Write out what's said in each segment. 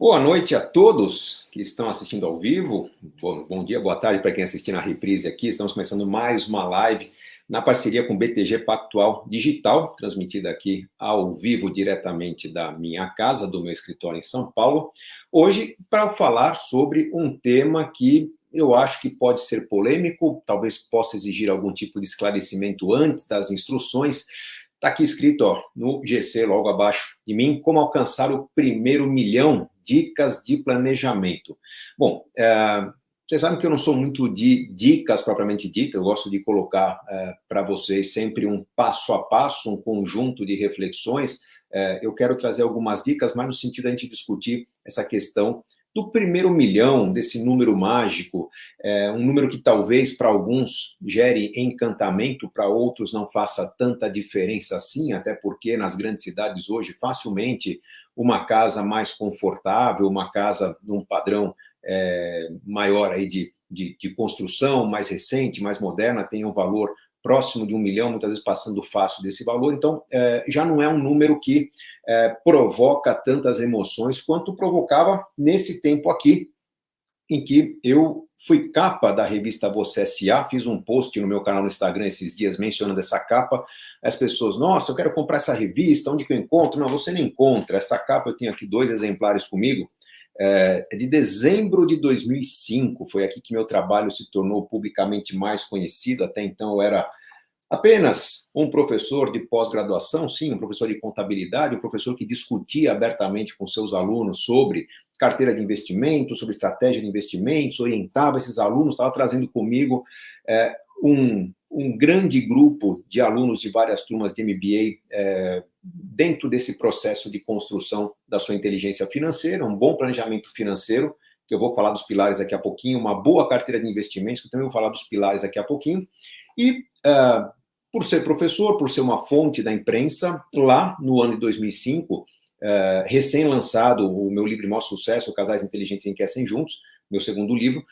Boa noite a todos que estão assistindo ao vivo. Bom dia, boa tarde para quem assistir na reprise aqui. Estamos começando mais uma live na parceria com o BTG Pactual Digital, transmitida aqui ao vivo diretamente da minha casa, do meu escritório em São Paulo. Hoje, para falar sobre um tema que eu acho que pode ser polêmico, talvez possa exigir algum tipo de esclarecimento antes das instruções. Está aqui escrito no GC, logo abaixo de mim, como alcançar o primeiro milhão, dicas de planejamento. Bom, vocês sabem que eu não sou muito de dicas propriamente ditas, eu gosto de colocar para vocês sempre um passo a passo, um conjunto de reflexões. Eu quero trazer algumas dicas, mas no sentido de a gente discutir essa questão do primeiro milhão, desse número mágico, um número que talvez para alguns gere encantamento, para outros não faça tanta diferença assim, até porque nas grandes cidades hoje, facilmente, uma casa mais confortável, uma casa num padrão maior aí de construção, mais recente, mais moderna, tem um valor próximo de 1 milhão, muitas vezes passando fácil desse valor, então já não é um número que provoca tantas emoções quanto provocava nesse tempo aqui, em que eu fui capa da revista Você S.A., fiz um post no meu canal no Instagram esses dias mencionando essa capa, as pessoas, nossa, eu quero comprar essa revista, onde que eu encontro? Não, você não encontra, essa capa eu tenho aqui 2 exemplares comigo, é de dezembro de 2005, foi aqui que meu trabalho se tornou publicamente mais conhecido, até então eu era apenas um professor de pós-graduação, sim, um professor de contabilidade, um professor que discutia abertamente com seus alunos sobre carteira de investimentos, sobre estratégia de investimentos, orientava esses alunos, estava trazendo comigo um grande grupo de alunos de várias turmas de MBA dentro desse processo de construção da sua inteligência financeira, um bom planejamento financeiro, que eu vou falar dos pilares daqui a pouquinho, uma boa carteira de investimentos, que eu também vou falar dos pilares daqui a pouquinho, e por ser professor, por ser uma fonte da imprensa, lá no ano de 2005, recém-lançado o meu livro de maior sucesso, Casais Inteligentes Enriquecem Juntos, meu segundo livro,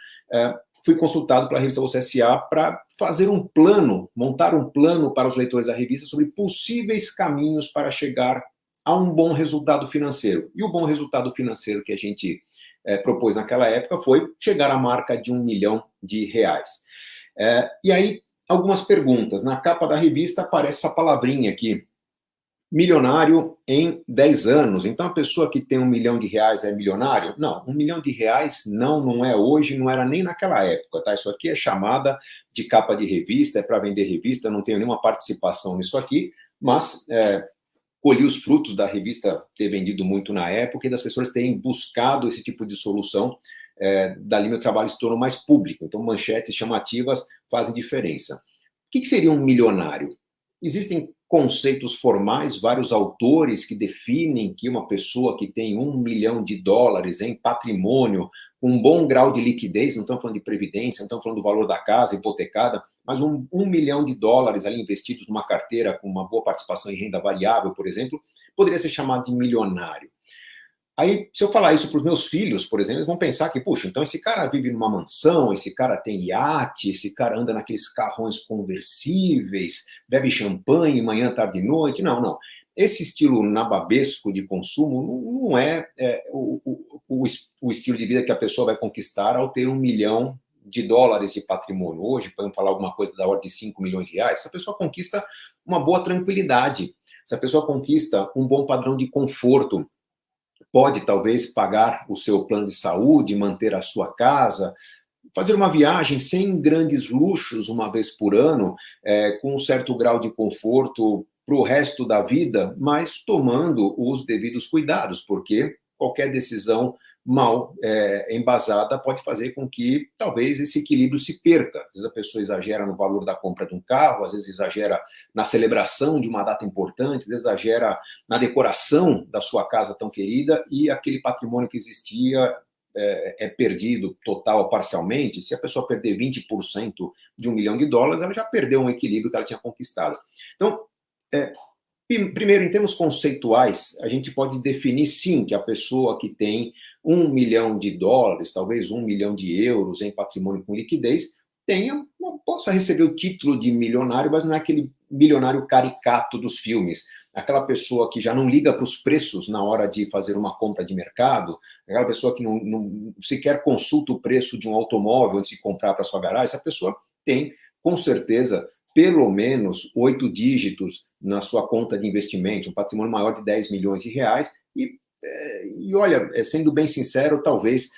fui consultado pela revista Você S.A. para fazer um plano, montar um plano para os leitores da revista sobre possíveis caminhos para chegar a um bom resultado financeiro. E o bom resultado financeiro que a gente propôs naquela época foi chegar à marca de R$1 milhão. E aí, algumas perguntas. Na capa da revista aparece essa palavrinha aqui, milionário em 10 anos. Então, a pessoa que tem R$1 milhão é milionário? Não, R$1 milhão não é hoje, não era nem naquela época, tá? Isso aqui é chamada de capa de revista, é para vender revista, não tenho nenhuma participação nisso aqui, mas colhi os frutos da revista ter vendido muito na época e das pessoas terem buscado esse tipo de solução. Dali meu trabalho se tornou mais público, então manchetes chamativas fazem diferença. O que seria um milionário? Existem conceitos formais, vários autores que definem que uma pessoa que tem R$1 milhão em patrimônio, com um bom grau de liquidez, não estamos falando de previdência, não estamos falando do valor da casa hipotecada, mas R$1 milhão ali investidos numa carteira com uma boa participação em renda variável, por exemplo, poderia ser chamado de milionário. Aí, se eu falar isso para os meus filhos, por exemplo, eles vão pensar que, puxa, então esse cara vive numa mansão, esse cara tem iate, esse cara anda naqueles carrões conversíveis, bebe champanhe manhã, tarde e noite. Não, não. Esse estilo nababesco de consumo não é o estilo de vida que a pessoa vai conquistar ao ter R$1 milhão de patrimônio. Hoje, podemos falar alguma coisa da ordem de R$5 milhões. Se a pessoa conquista uma boa tranquilidade, se a pessoa conquista um bom padrão de conforto, pode talvez pagar o seu plano de saúde, manter a sua casa, fazer uma viagem sem grandes luxos uma vez por ano, com um certo grau de conforto para o resto da vida, mas tomando os devidos cuidados, porque qualquer decisão mal embasada pode fazer com que talvez esse equilíbrio se perca. Às vezes a pessoa exagera no valor da compra de um carro, às vezes exagera na celebração de uma data importante, às vezes exagera na decoração da sua casa tão querida e aquele patrimônio que existia é perdido total ou parcialmente. Se a pessoa perder 20% de R$1 milhão, ela já perdeu um equilíbrio que ela tinha conquistado. Então, primeiro, em termos conceituais, a gente pode definir, sim, que a pessoa que tem R$1 milhão, talvez €1 milhão em patrimônio com liquidez, possa receber o título de milionário, mas não é aquele milionário caricato dos filmes. Aquela pessoa que já não liga para os preços na hora de fazer uma compra de mercado, aquela pessoa que não sequer consulta o preço de um automóvel antes de comprar para sua garagem, essa pessoa tem, com certeza, pelo menos 8 dígitos na sua conta de investimentos, um patrimônio maior de 10 milhões de reais, e olha, sendo bem sincero, talvez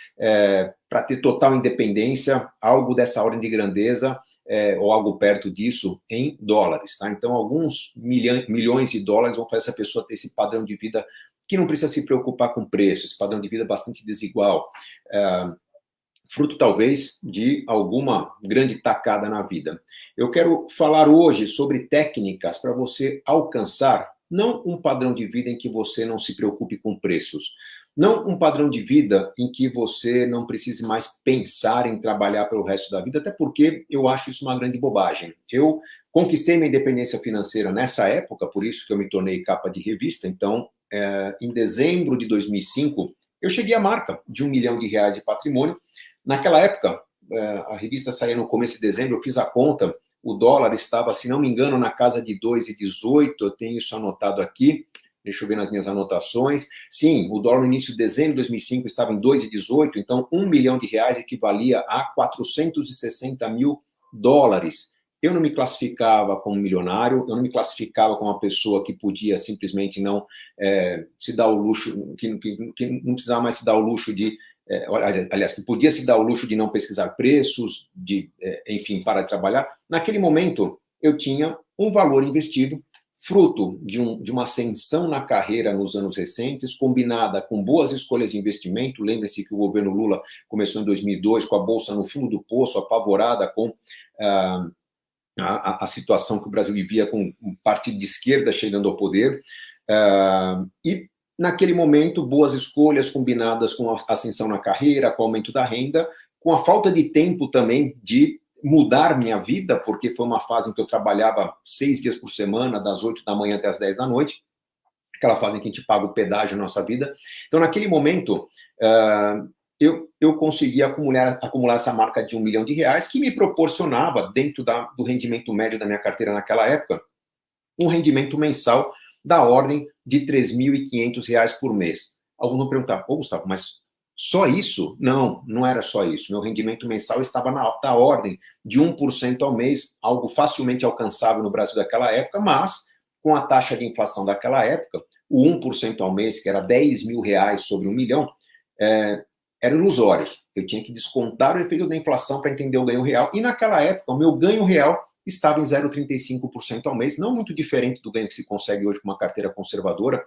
para ter total independência, algo dessa ordem de grandeza, ou algo perto disso, em dólares. Tá? Então, alguns milhões de dólares vão fazer essa pessoa ter esse padrão de vida que não precisa se preocupar com preço, esse padrão de vida bastante desigual, fruto talvez de alguma grande tacada na vida. Eu quero falar hoje sobre técnicas para você alcançar não um padrão de vida em que você não se preocupe com preços, não um padrão de vida em que você não precise mais pensar em trabalhar pelo resto da vida, até porque eu acho isso uma grande bobagem. Eu conquistei minha independência financeira nessa época, por isso que eu me tornei capa de revista. Então, em dezembro de 2005, eu cheguei à marca de R$1 milhão de patrimônio. Naquela época, a revista saía no começo de dezembro, eu fiz a conta, o dólar estava, se não me engano, na casa de 2,18, eu tenho isso anotado aqui, deixa eu ver nas minhas anotações. Sim, o dólar no início de dezembro de 2005 estava em 2,18, então R$1 milhão equivalia a 460 mil dólares. Eu não me classificava como milionário, eu não me classificava como uma pessoa que podia simplesmente não se dar o luxo, que não precisava mais se dar o luxo de aliás, que podia se dar o luxo de não pesquisar preços, enfim, parar de trabalhar. Naquele momento, eu tinha um valor investido, fruto de uma ascensão na carreira nos anos recentes, combinada com boas escolhas de investimento. Lembre-se que o governo Lula começou em 2002, com a Bolsa no fundo do poço, apavorada com a situação que o Brasil vivia, com um partido de esquerda chegando ao poder, e naquele momento, boas escolhas combinadas com a ascensão na carreira, com o aumento da renda, com a falta de tempo também de mudar minha vida, porque foi uma fase em que eu trabalhava 6 dias por semana, das 8 da manhã até as 10 da noite, aquela fase em que a gente paga o pedágio na nossa vida. Então, naquele momento, eu consegui acumular essa marca de R$1 milhão, que me proporcionava, dentro do rendimento médio da minha carteira naquela época, um rendimento mensal da ordem de R$3.500 por mês. Alguns vão perguntar, Gustavo, mas só isso? Não, não era só isso. Meu rendimento mensal estava da ordem de 1% ao mês, algo facilmente alcançável no Brasil daquela época, mas com a taxa de inflação daquela época, o 1% ao mês, que era R$10 mil sobre R$1 milhão, eram ilusórios. Eu tinha que descontar o efeito da inflação para entender o ganho real, e naquela época o meu ganho real estava em 0,35% ao mês, não muito diferente do ganho que se consegue hoje com uma carteira conservadora,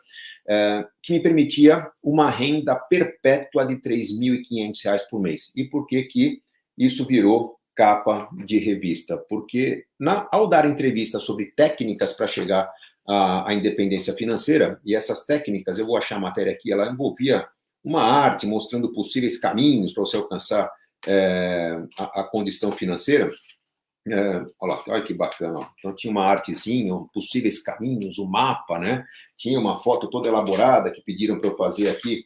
que me permitia uma renda perpétua de R$3.500 por mês. E por que isso virou capa de revista? Porque ao dar entrevista sobre técnicas para chegar à independência financeira, e essas técnicas, eu vou achar a matéria aqui, ela envolvia uma arte mostrando possíveis caminhos para você alcançar a condição financeira. Olha que bacana. Então tinha uma artezinha, possíveis caminhos, o mapa, né? Tinha uma foto toda elaborada que pediram para eu fazer aqui,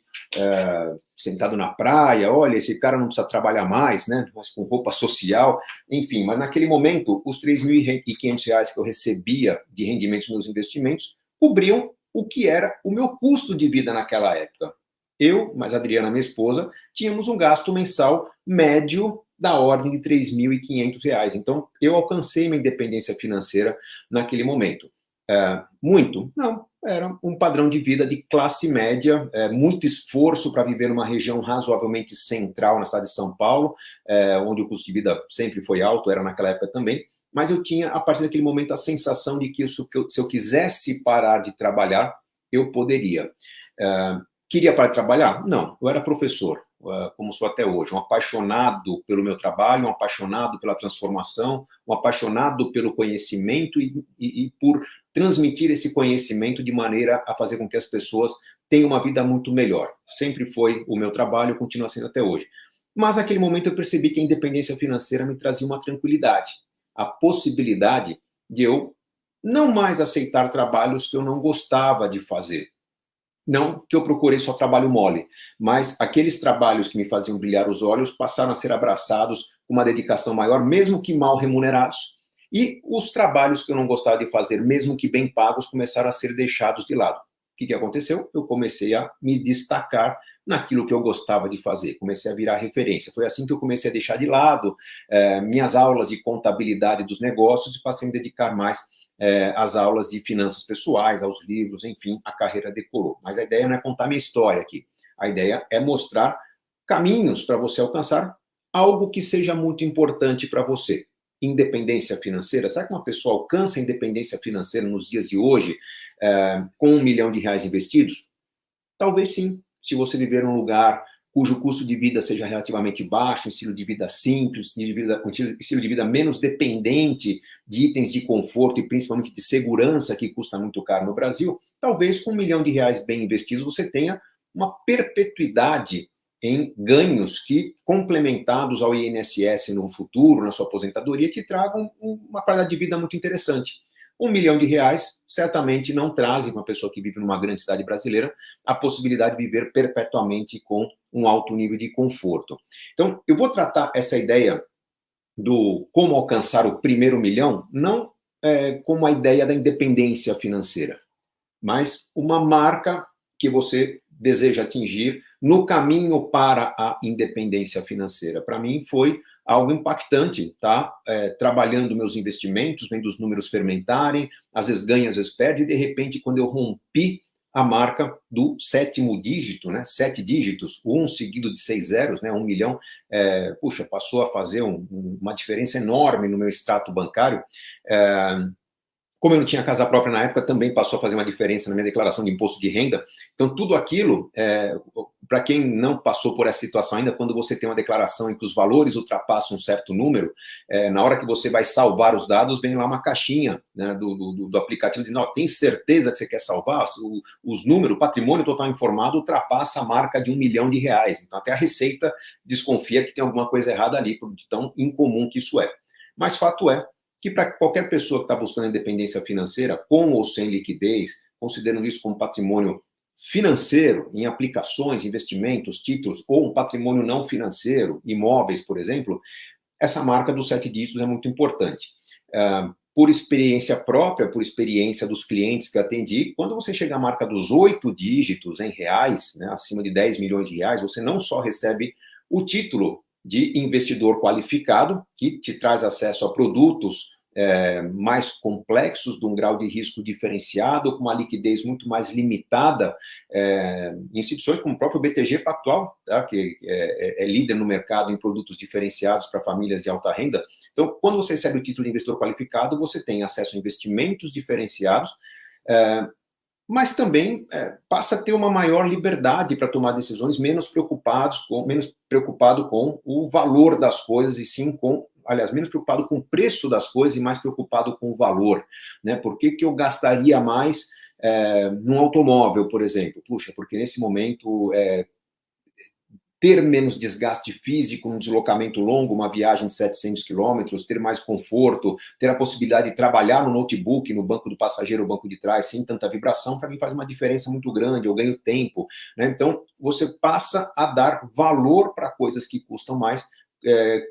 sentado na praia. Olha, esse cara não precisa trabalhar mais, né? Mas com roupa social, enfim. Mas naquele momento, os R$3.500 que eu recebia de rendimentos nos meus investimentos cobriam o que era o meu custo de vida naquela época. Eu, mais a Adriana, minha esposa, tínhamos um gasto mensal médio da ordem de R$3.500. Então, eu alcancei minha independência financeira naquele momento. Muito? Não. Era um padrão de vida de classe média, muito esforço para viver numa região razoavelmente central na cidade de São Paulo, onde o custo de vida sempre foi alto, era naquela época também, mas eu tinha, a partir daquele momento, a sensação de que se eu quisesse parar de trabalhar, eu poderia. Queria parar de trabalhar? Não, eu era professor, como sou até hoje, um apaixonado pelo meu trabalho, um apaixonado pela transformação, um apaixonado pelo conhecimento e por transmitir esse conhecimento de maneira a fazer com que as pessoas tenham uma vida muito melhor. Sempre foi o meu trabalho, continua sendo até hoje. Mas naquele momento eu percebi que a independência financeira me trazia uma tranquilidade, a possibilidade de eu não mais aceitar trabalhos que eu não gostava de fazer. Não que eu procurei só trabalho mole, mas aqueles trabalhos que me faziam brilhar os olhos passaram a ser abraçados com uma dedicação maior, mesmo que mal remunerados. E os trabalhos que eu não gostava de fazer, mesmo que bem pagos, começaram a ser deixados de lado. que aconteceu? Eu comecei a me destacar naquilo que eu gostava de fazer, comecei a virar referência. Foi assim que eu comecei a deixar de lado minhas aulas de contabilidade dos negócios e passei a me dedicar mais às aulas de finanças pessoais, aos livros, enfim, a carreira decolou. Mas a ideia não é contar minha história aqui, a ideia é mostrar caminhos para você alcançar algo que seja muito importante para você. Independência financeira, será que uma pessoa alcança a independência financeira nos dias de hoje com R$1 milhão investidos? Talvez sim, se você viver num lugar cujo custo de vida seja relativamente baixo, um estilo de vida simples, um estilo de vida menos dependente de itens de conforto e principalmente de segurança que custa muito caro no Brasil, talvez com R$1 milhão bem investidos você tenha uma perpetuidade em ganhos que, complementados ao INSS no futuro, na sua aposentadoria, te tragam uma qualidade de vida muito interessante. R$1 milhão certamente não trazem para uma pessoa que vive numa grande cidade brasileira a possibilidade de viver perpetuamente com um alto nível de conforto. Então, eu vou tratar essa ideia do como alcançar o primeiro milhão, não como a ideia da independência financeira, mas uma marca que você deseja atingir no caminho para a independência financeira. Para mim foi algo impactante, tá? Trabalhando meus investimentos, vendo os números fermentarem, às vezes ganha, às vezes perde, e de repente, quando eu rompi a marca do 7º dígito, né? 7 dígitos, um seguido de 6 zeros, né? 1 milhão, passou a fazer uma diferença enorme no meu extrato bancário. Como eu não tinha casa própria na época, também passou a fazer uma diferença na minha declaração de imposto de renda. Então, tudo aquilo, para quem não passou por essa situação ainda, quando você tem uma declaração em que os valores ultrapassam um certo número, na hora que você vai salvar os dados, vem lá uma caixinha, né, do aplicativo dizendo, tem certeza que você quer salvar? Os números, o patrimônio total informado ultrapassa a marca de R$1 milhão. Então, até a Receita desconfia que tem alguma coisa errada ali, por tão incomum que isso é. Mas fato é que para qualquer pessoa que está buscando independência financeira, com ou sem liquidez, considerando isso como patrimônio financeiro, em aplicações, investimentos, títulos, ou um patrimônio não financeiro, imóveis, por exemplo, essa marca dos 7 dígitos é muito importante. Por experiência própria, por experiência dos clientes que atendi, quando você chega à marca dos 8 dígitos em reais, né, acima de R$10 milhões, você não só recebe o título de investidor qualificado, que te traz acesso a produtos mais complexos, de um grau de risco diferenciado, com uma liquidez muito mais limitada, instituições como o próprio BTG Pactual, tá, que é líder no mercado em produtos diferenciados para famílias de alta renda. Então, quando você recebe o título de investidor qualificado, você tem acesso a investimentos diferenciados, mas também passa a ter uma maior liberdade para tomar decisões, menos preocupado com o valor das coisas e sim menos preocupado com o preço das coisas e mais preocupado com o valor, né? Por que eu gastaria mais num automóvel, por exemplo? Puxa, porque nesse momento ter menos desgaste físico, um deslocamento longo, uma viagem de 700 quilômetros, ter mais conforto, ter a possibilidade de trabalhar no notebook, no banco do passageiro ou banco de trás, sem tanta vibração, para mim faz uma diferença muito grande, eu ganho tempo, né? Então, você passa a dar valor para coisas que custam mais,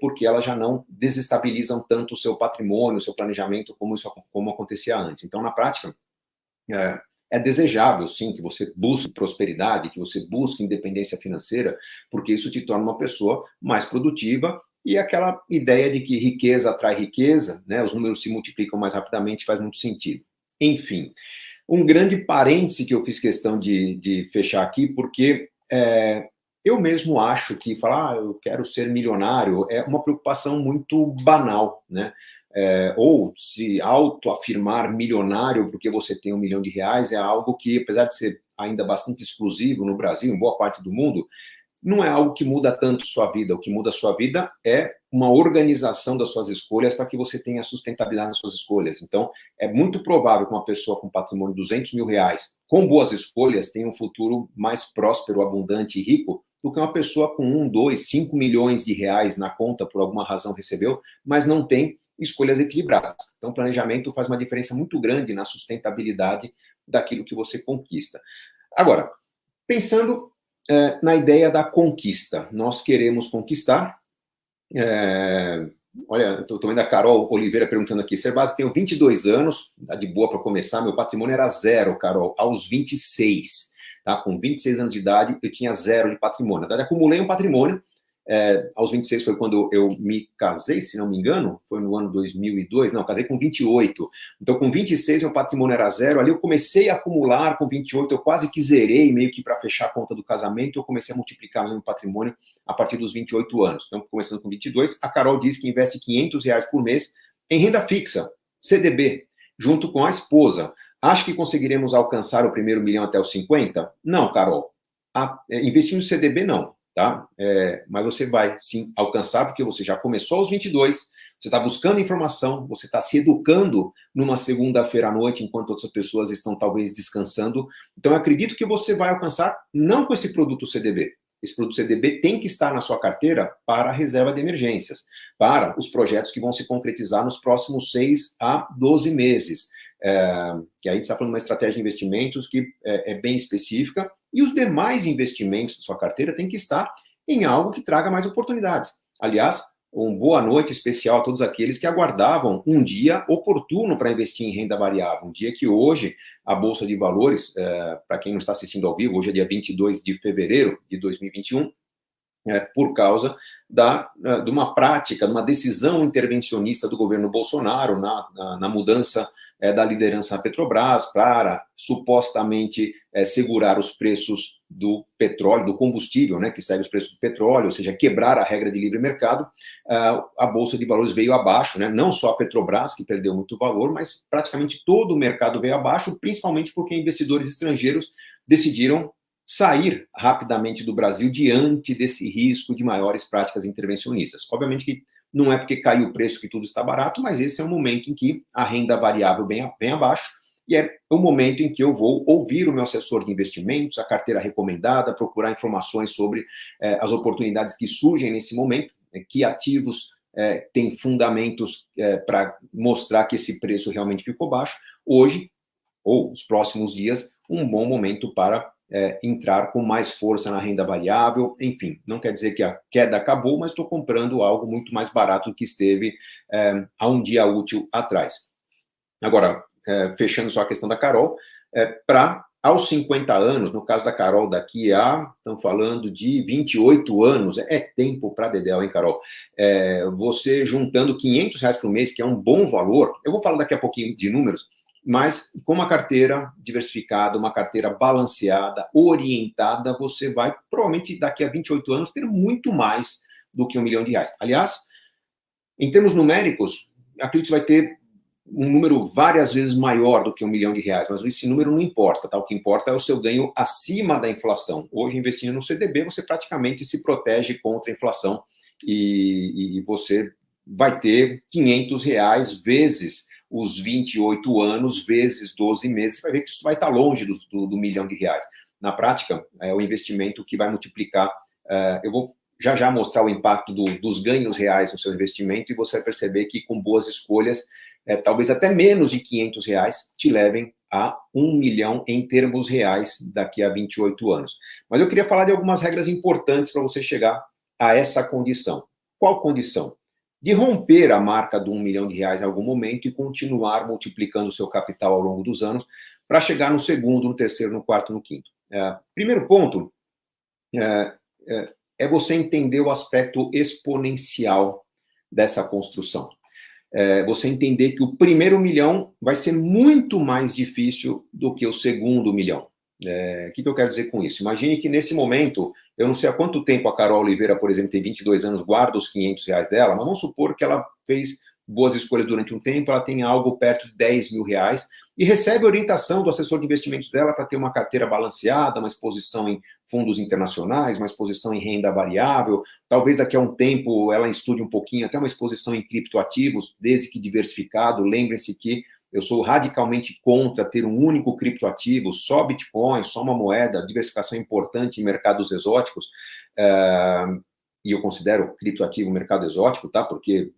porque elas já não desestabilizam tanto o seu patrimônio, o seu planejamento, como acontecia antes. Então, na prática, é desejável, sim, que você busque prosperidade, que você busque independência financeira, porque isso te torna uma pessoa mais produtiva e aquela ideia de que riqueza atrai riqueza, né, os números se multiplicam mais rapidamente, faz muito sentido. Enfim, um grande parêntese que eu fiz questão de fechar aqui, porque eu mesmo acho que falar, eu quero ser milionário, é uma preocupação muito banal, né? Ou se autoafirmar milionário porque você tem R$1 milhão é algo que, apesar de ser ainda bastante exclusivo no Brasil, em boa parte do mundo, não é algo que muda tanto sua vida. O que muda a sua vida é uma organização das suas escolhas para que você tenha sustentabilidade nas suas escolhas. Então, é muito provável que uma pessoa com patrimônio de R$200 mil, com boas escolhas, tenha um futuro mais próspero, abundante e rico do que uma pessoa com 1, 2, 5 milhões de reais na conta, por alguma razão recebeu, mas não tem escolhas equilibradas. Então, o planejamento faz uma diferença muito grande na sustentabilidade daquilo que você conquista. Agora, pensando na ideia da conquista, nós queremos conquistar Olha, estou vendo a Carol Oliveira perguntando aqui. Serbasi, tenho 22 anos, tá de boa para começar. Meu patrimônio era zero, Carol, aos 26. Tá? Com 26 anos de idade, eu tinha zero de patrimônio. Na verdade, acumulei um patrimônio. Aos 26 foi quando eu me casei, se não me engano, foi no ano 2002. Não, casei com 28. Então, com 26, meu patrimônio era zero. Ali eu comecei a acumular. Com 28, eu quase que zerei, meio que para fechar a conta do casamento. Eu comecei a multiplicar o meu patrimônio a partir dos 28 anos. Então, começando com 22, a Carol diz que investe R$ 500 por mês em renda fixa, CDB, junto com a esposa. Acho que conseguiremos alcançar o primeiro milhão até os 50? Não, Carol. Investir no CDB, não. Tá? Mas você vai, sim, alcançar, porque você já começou aos 22, você está buscando informação, você está se educando numa segunda-feira à noite, enquanto outras pessoas estão talvez descansando. Então, eu acredito que você vai alcançar não com esse produto CDB. Esse produto CDB tem que estar na sua carteira para a reserva de emergências, para os projetos que vão se concretizar nos próximos 6 a 12 meses. Que aí a gente está falando de uma estratégia de investimentos que é bem específica, e os demais investimentos da sua carteira têm que estar em algo que traga mais oportunidades. Aliás, uma boa noite especial a todos aqueles que aguardavam um dia oportuno para investir em renda variável, um dia que hoje a Bolsa de Valores, para quem não está assistindo ao vivo, hoje é dia 22 de fevereiro de 2021, por causa de uma prática, de uma decisão intervencionista do governo Bolsonaro na mudança da liderança da Petrobras para supostamente segurar os preços do petróleo, do combustível, né, que segue os preços do petróleo, ou seja, quebrar a regra de livre mercado. A Bolsa de Valores veio abaixo, né, não só a Petrobras, que perdeu muito valor, mas praticamente todo o mercado veio abaixo, principalmente porque investidores estrangeiros decidiram sair rapidamente do Brasil diante desse risco de maiores práticas intervencionistas. Obviamente que não é porque caiu o preço que tudo está barato, mas esse é um momento em que a renda variável vem abaixo, e é o momento em que eu vou ouvir o meu assessor de investimentos, a carteira recomendada, procurar informações sobre as oportunidades que surgem nesse momento, que ativos têm fundamentos para mostrar que esse preço realmente ficou baixo. Hoje, ou os próximos dias, um bom momento para entrar com mais força na renda variável. Enfim, não quer dizer que a queda acabou, mas estou comprando algo muito mais barato do que esteve há um dia útil atrás. Agora, fechando só a questão da Carol, para aos 50 anos, no caso da Carol, daqui a, estão falando de 28 anos, é tempo para dedéu, hein, Carol? Você juntando R$ 500 por mês, que é um bom valor, eu vou falar daqui a pouquinho de números, mas com uma carteira diversificada, uma carteira balanceada, orientada, você vai, provavelmente, daqui a 28 anos, ter muito mais do que R$ 1 milhão. Aliás, em termos numéricos, acredito que vai ter um número várias vezes maior do que R$ 1 milhão, mas esse número não importa, tá? O que importa é o seu ganho acima da inflação. Hoje, investindo no CDB, você praticamente se protege contra a inflação e você vai ter R$ 500 vezes os 28 anos, vezes 12 meses, você vai ver que isso vai estar longe do R$ 1 milhão. Na prática, é o investimento que vai multiplicar. Eu vou já mostrar o impacto dos ganhos reais no seu investimento e você vai perceber que com boas escolhas, talvez até menos de R$ 500 te levem a R$ 1 milhão em termos reais daqui a 28 anos. Mas eu queria falar de algumas regras importantes para você chegar a essa condição. Qual condição? De romper a marca do R$ 1 milhão em algum momento e continuar multiplicando o seu capital ao longo dos anos para chegar no segundo, no terceiro, no quarto, no quinto. Primeiro ponto é você entender o aspecto exponencial dessa construção. Você entender que o primeiro milhão vai ser muito mais difícil do que o segundo milhão. O que eu quero dizer com isso? Imagine que nesse momento, eu não sei há quanto tempo a Carol Oliveira, por exemplo, tem 22 anos, guarda os R$ 500 dela, mas vamos supor que ela fez boas escolhas durante um tempo, ela tem algo perto de R$ 10 mil e recebe orientação do assessor de investimentos dela para ter uma carteira balanceada, uma exposição em fundos internacionais, uma exposição em renda variável, talvez daqui a um tempo ela estude um pouquinho, até uma exposição em criptoativos, desde que diversificado. Lembrem-se que eu sou radicalmente contra ter um único criptoativo, só Bitcoin, só uma moeda, diversificação importante em mercados exóticos, e eu considero criptoativo um mercado exótico, tá? Porque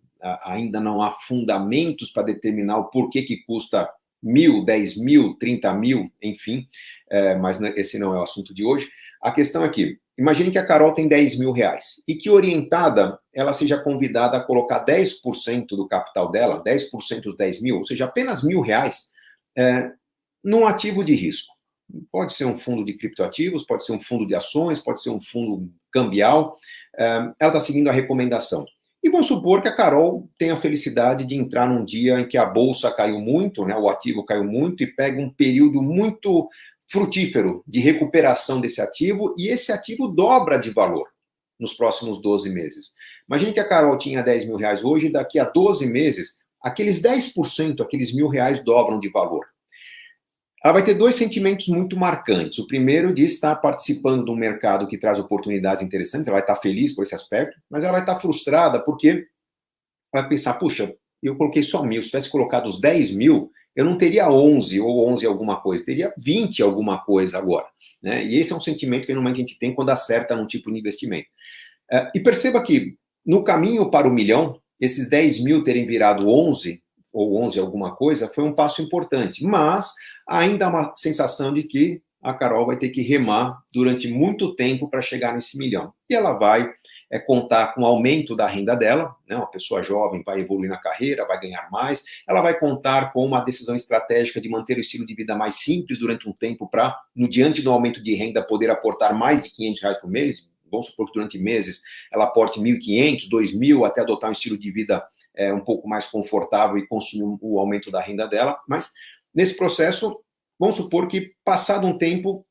ainda não há fundamentos para determinar o porquê que custa 1.000, 10.000, 30.000, enfim, mas esse não é o assunto de hoje. A questão é que imagine que a Carol tem 10 mil reais e que, orientada, ela seja convidada a colocar 10% do capital dela, 10% dos 10 mil, ou seja, apenas R$ 1.000, num ativo de risco. Pode ser um fundo de criptoativos, pode ser um fundo de ações, pode ser um fundo cambial. Ela está seguindo a recomendação. E vamos supor que a Carol tenha a felicidade de entrar num dia em que a bolsa caiu muito, né, o ativo caiu muito, e pega um período muito frutífero de recuperação desse ativo, e esse ativo dobra de valor nos próximos 12 meses. Imagine que a Carol tinha 10 mil reais hoje, e daqui a 12 meses, aqueles 10%, aqueles R$ 1.000 dobram de valor. Ela vai ter dois sentimentos muito marcantes. O primeiro de estar participando de um mercado que traz oportunidades interessantes, ela vai estar feliz por esse aspecto, mas ela vai estar frustrada porque vai pensar, puxa, eu coloquei só 1.000, se tivesse colocado os 10 mil, eu não teria 11 ou 11 alguma coisa, teria 20 alguma coisa agora. Né? E esse é um sentimento que normalmente a gente tem quando acerta num tipo de investimento. E perceba que no caminho para o milhão, esses 10 mil terem virado 11, ou 11 alguma coisa, foi um passo importante, mas ainda há uma sensação de que a Carol vai ter que remar durante muito tempo para chegar nesse milhão. E ela vai contar com o aumento da renda dela, né? Uma pessoa jovem vai evoluir na carreira, vai ganhar mais, ela vai contar com uma decisão estratégica de manter o estilo de vida mais simples durante um tempo para, no diante do aumento de renda, poder aportar mais de R$ 500 por mês. Vamos supor que durante meses ela aporte 1.500, 2.000, até adotar um estilo de vida um pouco mais confortável e consumir o aumento da renda dela. Mas, nesse processo, vamos supor que, passado um tempo,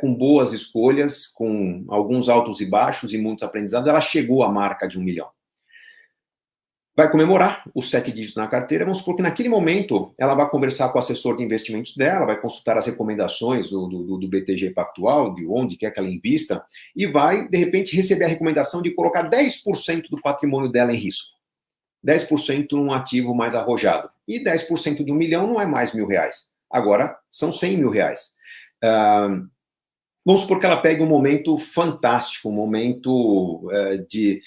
com boas escolhas, com alguns altos e baixos e muitos aprendizados, ela chegou à marca de 1 milhão. Vai comemorar os 7 dígitos na carteira. Vamos supor que, naquele momento, ela vai conversar com o assessor de investimentos dela, vai consultar as recomendações do BTG Pactual, de onde quer que ela invista, e vai, de repente, receber a recomendação de colocar 10% do patrimônio dela em risco. 10% num ativo mais arrojado. E 10% de 1 milhão não é mais R$ 1.000. Agora, são R$ 100 mil. Vamos supor que ela pegue um momento fantástico, um momento de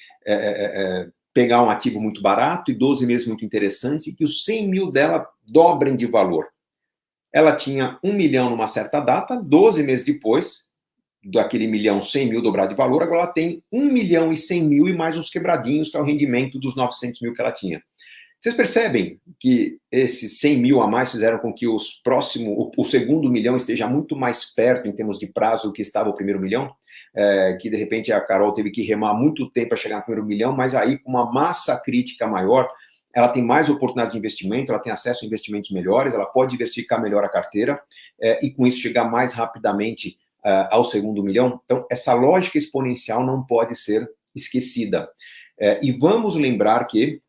pegar um ativo muito barato e 12 meses muito interessantes, e que os 100 mil dela dobrem de valor. Ela tinha 1 milhão numa certa data, 12 meses depois, daquele 1 milhão, 100 mil dobrar de valor, agora ela tem 1 milhão e 100 mil e mais uns quebradinhos, que é o rendimento dos 900 mil que ela tinha. Vocês percebem que esses 100 mil a mais fizeram com que o segundo milhão esteja muito mais perto em termos de prazo do que estava o primeiro milhão? Que de repente a Carol teve que remar muito tempo para chegar no primeiro milhão, mas aí com uma massa crítica maior, ela tem mais oportunidades de investimento, ela tem acesso a investimentos melhores, ela pode diversificar melhor a carteira e com isso chegar mais rapidamente ao segundo milhão. Então, essa lógica exponencial não pode ser esquecida. E vamos lembrar que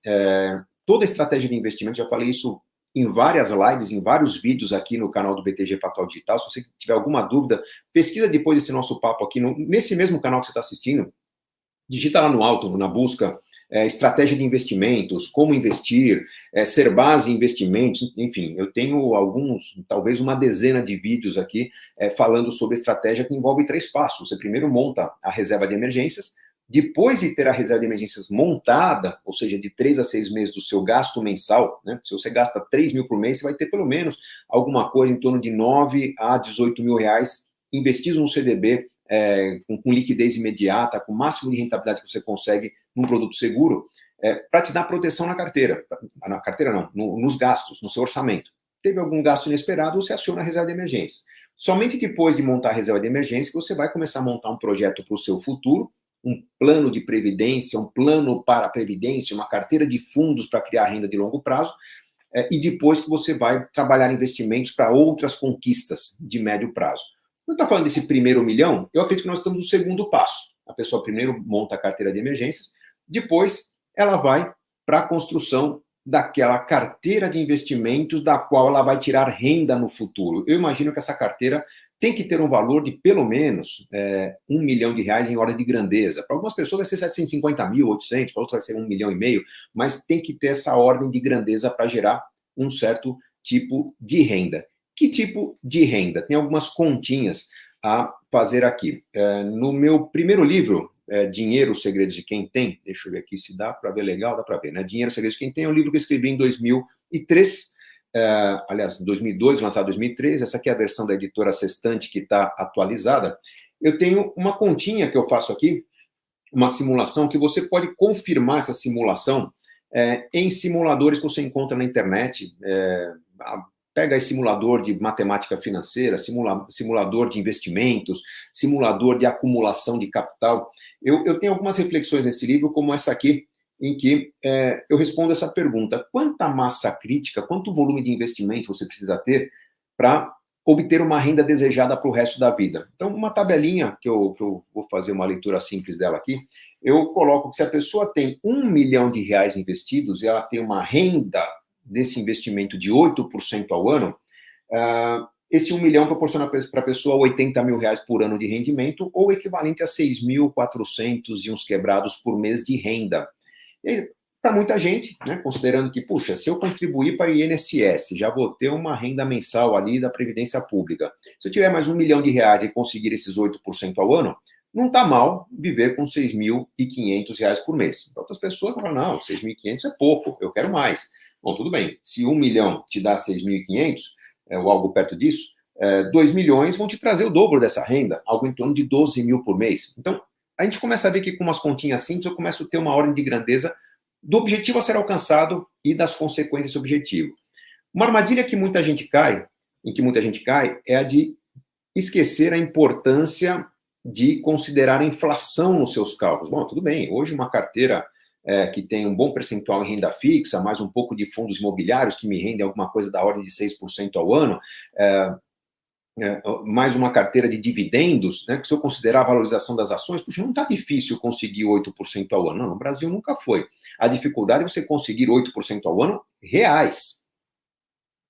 toda estratégia de investimento, já falei isso em várias lives, em vários vídeos aqui no canal do BTG Pactual Digital. Se você tiver alguma dúvida, pesquisa depois desse nosso papo aqui, nesse mesmo canal que você está assistindo, digita lá no alto, na busca, estratégia de investimentos, como investir, ser base em investimentos, enfim, eu tenho alguns, talvez uma dezena de vídeos aqui falando sobre estratégia que envolve 3 passos. Você primeiro monta a reserva de emergências, depois de ter a reserva de emergências montada, ou seja, de 3 a 6 meses do seu gasto mensal, né? Se você gasta 3 mil por mês, você vai ter pelo menos alguma coisa em torno de 9 a 18 mil reais investidos no CDB, com liquidez imediata, com o máximo de rentabilidade que você consegue num produto seguro, para te dar proteção na carteira. Na carteira não, nos gastos, no seu orçamento. Teve algum gasto inesperado, você aciona a reserva de emergência. Somente depois de montar a reserva de emergência, você vai começar a montar um projeto para o seu futuro, um plano de previdência, um plano para a previdência, uma carteira de fundos para criar renda de longo prazo, e depois que você vai trabalhar investimentos para outras conquistas de médio prazo. Quando está falando desse primeiro milhão, eu acredito que nós estamos no segundo passo. A pessoa primeiro monta a carteira de emergências, depois ela vai para a construção daquela carteira de investimentos da qual ela vai tirar renda no futuro. Eu imagino que essa carteira tem que ter um valor de pelo menos R$ 1 milhão em ordem de grandeza. Para algumas pessoas vai ser 750 mil, 800, para outras vai ser 1,5 milhão, mas tem que ter essa ordem de grandeza para gerar um certo tipo de renda. Que tipo de renda? Tem algumas continhas a fazer aqui. No meu primeiro livro, Dinheiro, os Segredos de Quem Tem, deixa eu ver aqui se dá para ver legal, dá para ver, né? Dinheiro, os Segredos de Quem Tem é um livro que eu escrevi em 2003, aliás, 2002, lançado em 2003, essa aqui é a versão da editora Sextante que está atualizada, eu tenho uma continha que eu faço aqui, uma simulação, que você pode confirmar essa simulação em simuladores que você encontra na internet. Pega aí simulador de matemática financeira, simulador de investimentos, simulador de acumulação de capital. Eu tenho algumas reflexões nesse livro, como essa aqui, em que eu respondo essa pergunta: quanta massa crítica, quanto volume de investimento você precisa ter para obter uma renda desejada para o resto da vida? Então, uma tabelinha, que eu vou fazer uma leitura simples dela aqui, eu coloco que se a pessoa tem R$1 milhão investidos e ela tem uma renda desse investimento de 8% ao ano, esse 1 milhão proporciona para a pessoa R$80 mil por ano de rendimento, ou equivalente a 6.400 e uns quebrados por mês de renda. Para muita gente, né, considerando que, puxa, se eu contribuir para o INSS, já vou ter uma renda mensal ali da Previdência Pública. Se eu tiver mais R$1 milhão e conseguir esses 8% ao ano, não está mal viver com R$6.500 por mês. Então, outras pessoas falam, não, 6.500 é pouco, eu quero mais. Bom, tudo bem, se 1 milhão te dá 6.500, ou algo perto disso, 2 milhões vão te trazer o dobro dessa renda, algo em torno de 12 mil por mês. Então, a gente começa a ver que com umas continhas simples, eu começo a ter uma ordem de grandeza do objetivo a ser alcançado e das consequências desse objetivo. Uma armadilha que muita gente cai, é a de esquecer a importância de considerar a inflação nos seus cálculos. Bom, tudo bem, hoje uma carteira que tem um bom percentual em renda fixa, mais um pouco de fundos imobiliários que me rendem alguma coisa da ordem de 6% ao ano, mais uma carteira de dividendos, né, que se eu considerar a valorização das ações, puxa, não está difícil conseguir 8% ao ano. Não, no Brasil nunca foi. A dificuldade é você conseguir 8% ao ano reais.